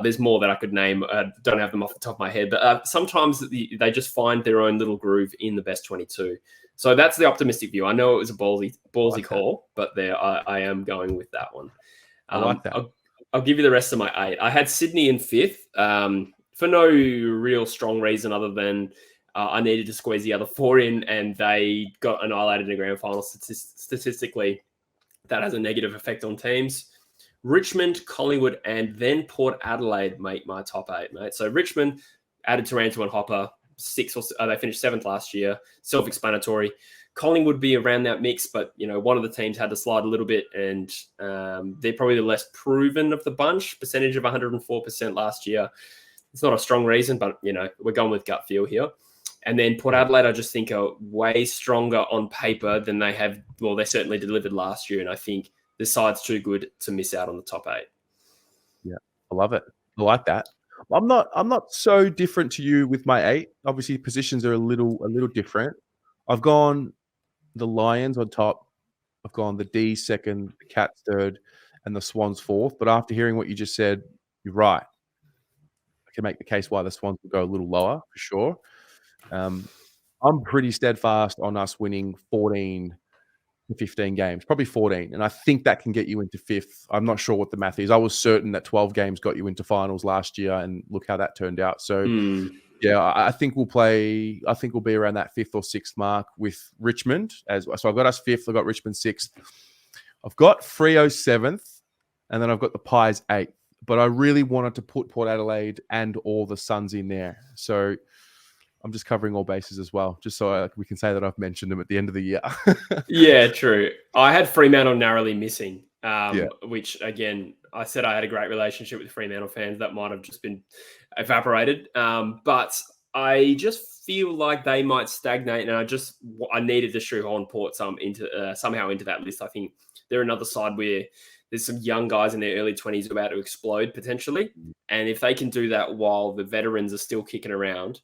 There's more that I could name. I don't have them off the top of my head, but sometimes they just find their own little groove in the best 22. So that's the optimistic view. I know it was a ballsy call, but I am going with that one. I like that. I'll give you the rest of my 8. I had Sydney in 5th for no real strong reason other than I needed to squeeze the other 4 in, and they got annihilated in the grand final. Statistically, that has a negative effect on teams. Richmond, Collingwood, and then Port Adelaide make my top 8, mate. So Richmond added Taranto and Hopper, they finished 7th last year. Self-explanatory. Collingwood would be around that mix, but one of the teams had to slide a little bit, and they're probably the less proven of the bunch. Percentage of 104% last year. It's not a strong reason, but we're going with gut feel here. And then Port Adelaide, I just think are way stronger on paper than they have. Well, they certainly delivered last year, and I think the side's too good to miss out on the top 8. Yeah, I love it. I like that. I'm not so different to you with my 8. Obviously, positions are a little different. I've gone the Lions on top. I've gone the D second, the Cats third, and the Swans 4th. But after hearing what you just said, you're right. I can make the case why the Swans will go a little lower for sure. I'm pretty steadfast on us winning 14 to 15 games, probably 14. And I think that can get you into 5th. I'm not sure what the math is. I was certain that 12 games got you into finals last year, and look how that turned out. So, yeah, I think we'll be around that 5th or 6th mark with Richmond as well. So I've got us 5th. I've got Richmond 6th. I've got Freo 7th, and then I've got the Pies 8th. But I really wanted to put Port Adelaide and all the Suns in there. So I'm just covering all bases as well, just so we can say that I've mentioned them at the end of the year. Yeah, true. I had Fremantle narrowly missing, which, again, I said I had a great relationship with Fremantle fans. That might have just been evaporated. But I just feel like they might stagnate, and I needed to shoehorn Port somehow into that list. I think they're another side where there's some young guys in their early 20s about to explode potentially. And if they can do that while the veterans are still kicking around,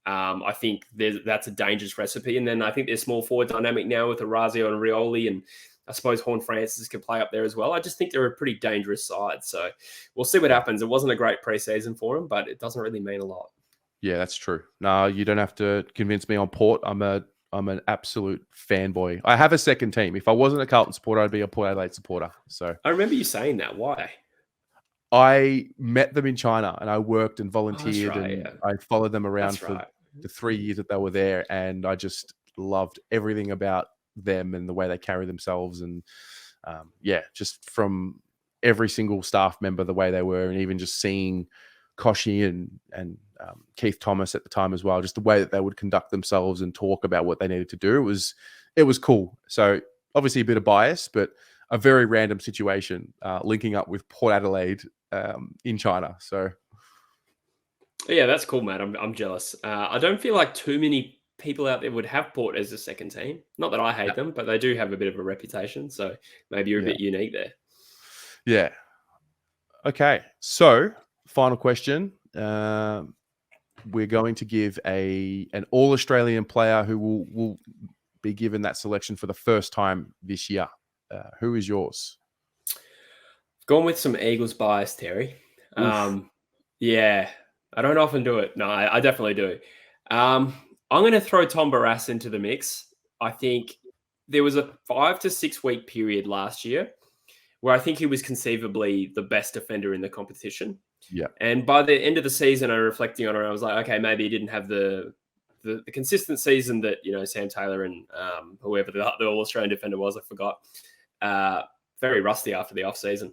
I think that's a dangerous recipe. And then I think there's small forward dynamic now with Orazio and Rioli, and I suppose Horn Francis could play up there as well. I just think they're a pretty dangerous side. So we'll see what happens. It wasn't a great preseason for them, but it doesn't really mean a lot. Yeah, that's true. No, you don't have to convince me on Port. I'm an absolute fanboy. I have a second team. If I wasn't a Carlton supporter, I'd be a Port Adelaide supporter. So I remember you saying that. Why? I met them in China, and I worked and volunteered, I followed them around for the 3 years that they were there, and I just loved everything about them and the way they carry themselves, and just from every single staff member, the way they were, and even just seeing Koshy and Keith Thomas at the time as well. Just the way that they would conduct themselves and talk about what they needed to do. It was cool. So obviously a bit of bias, but a very random situation linking up with Port Adelaide in China. So yeah, that's cool, mate. I'm jealous. I don't feel like too many people out there would have Port as a second team. Not that I hate them, but they do have a bit of a reputation. So maybe you're a yeah, bit unique there. yeah. Okay, so final question. We're going to give an All-Australian player who will be given that selection for the first time this year. Who is yours? Gone with some Eagles bias, Terry. Yeah, I don't often do it. No, I definitely do. I'm going to throw Tom Barrass into the mix. I think there was a 5 to 6 week period last year where I think he was conceivably the best defender in the competition. Yeah. And by the end of the season, I reflecting on it, I was like, okay, maybe he didn't have the consistent season that, you know, Sam Taylor and whoever the All Australian defender was, I forgot. Very rusty after the off season.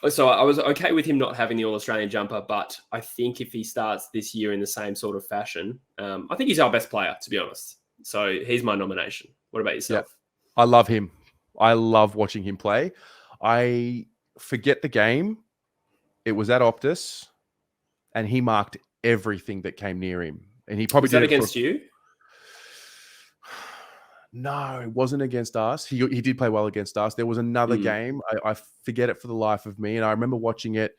So I was okay with him not having the All Australian jumper, but I think if he starts this year in the same sort of fashion, I think he's our best player, to be honest. So he's my nomination. What about yourself? Yeah. I love him. I love watching him play. I forget the game. It was at Optus, and he marked everything that came near him. And he probably was that did it against you? No, it wasn't against us. He did play well against us. There was another game. I forget it for the life of me. And I remember watching it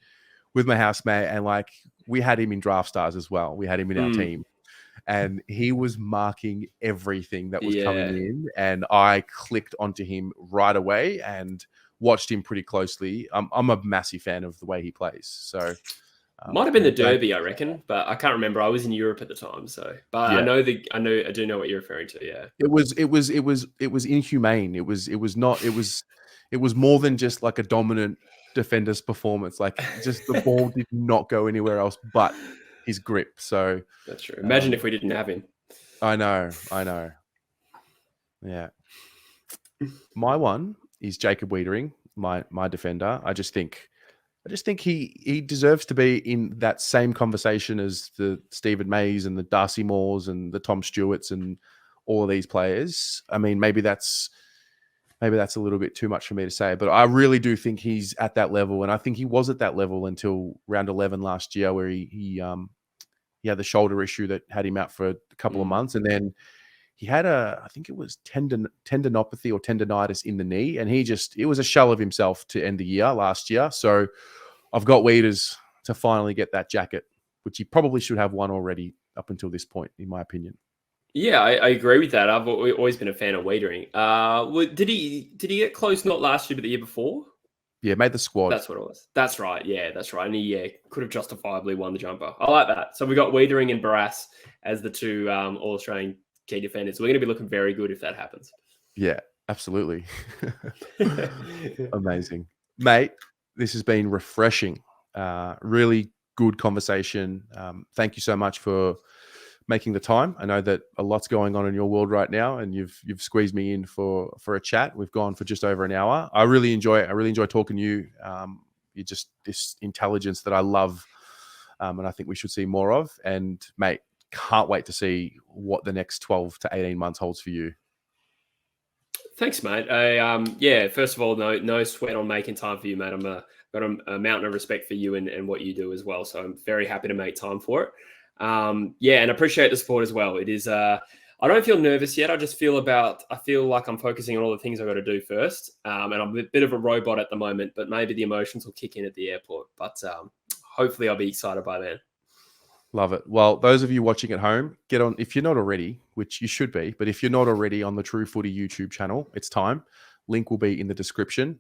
with my housemate, and like we had him in Draft Stars as well. We had him in our team. And he was marking everything that was coming in. And I clicked onto him right away and watched him pretty closly. I'm a massive fan of the way he plays. So might have been the Derby, I reckon, but I can't remember. I was in Europe at the time, so but yeah. I do know what you're referring to. Yeah, it was inhumane. It was more than just like a dominant defender's performance. Like just the ball did not go anywhere else but his grip. So that's true. Imagine if we didn't have him. I know. Yeah, my one is Jacob Wiedering, my defender. I just think he deserves to be in that same conversation as the Stephen Mays and the Darcy Moores and the Tom Stewarts and all of these players. I mean, maybe that's a little bit too much for me to say, but I really do think he's at that level, and I think he was at that level until round 11 last year, where he had the shoulder issue that had him out for a couple of months, and then he had I think it was tendinopathy or tendonitis in the knee, and it was a shell of himself to end the year last year. So I've got Weeders to finally get that jacket, which he probably should have won already up until this point, in my opinion. Yeah, I agree with that. I've always been a fan of Wiedering. Did he get close not last year but the year before? Yeah, made the squad. That's what it was. That's right. Yeah, that's right. And he could have justifiably won the jumper. I like that. So we got Wiedering and Barrass as the two All Australian key defenders. We're going to be looking very good if that happens. Yeah, absolutely. Amazing, mate. This has been refreshing. Really good conversation. Thank you so much for making the time. I know that a lot's going on in your world right now, and you've squeezed me in for a chat. We've gone for just over an hour. I really enjoy talking to you. You're just this intelligence that I love, and I think we should see more of. And mate, can't wait to see what the next 12 to 18 months holds for you. Thanks, mate. First of all, no sweat on making time for you, mate. I've got a mountain of respect for you and what you do as well. So I'm very happy to make time for it. And appreciate the support as well. It is, I don't feel nervous yet. I feel like I'm focusing on all the things I've got to do first. And I'm a bit of a robot at the moment, but maybe the emotions will kick in at the airport. But hopefully I'll be excited by then. Love it. Well, those of you watching at home, get on, if you're not already, which you should be, but if you're not already on the True Footy YouTube channel, it's time. Link will be in the description.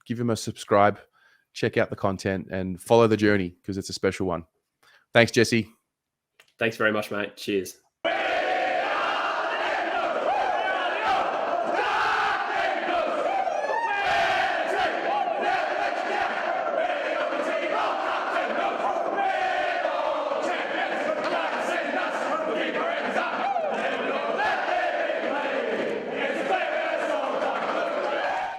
Give him a subscribe, check out the content, and follow the journey because it's a special one. Thanks, Jesse. Thanks very much, mate. Cheers.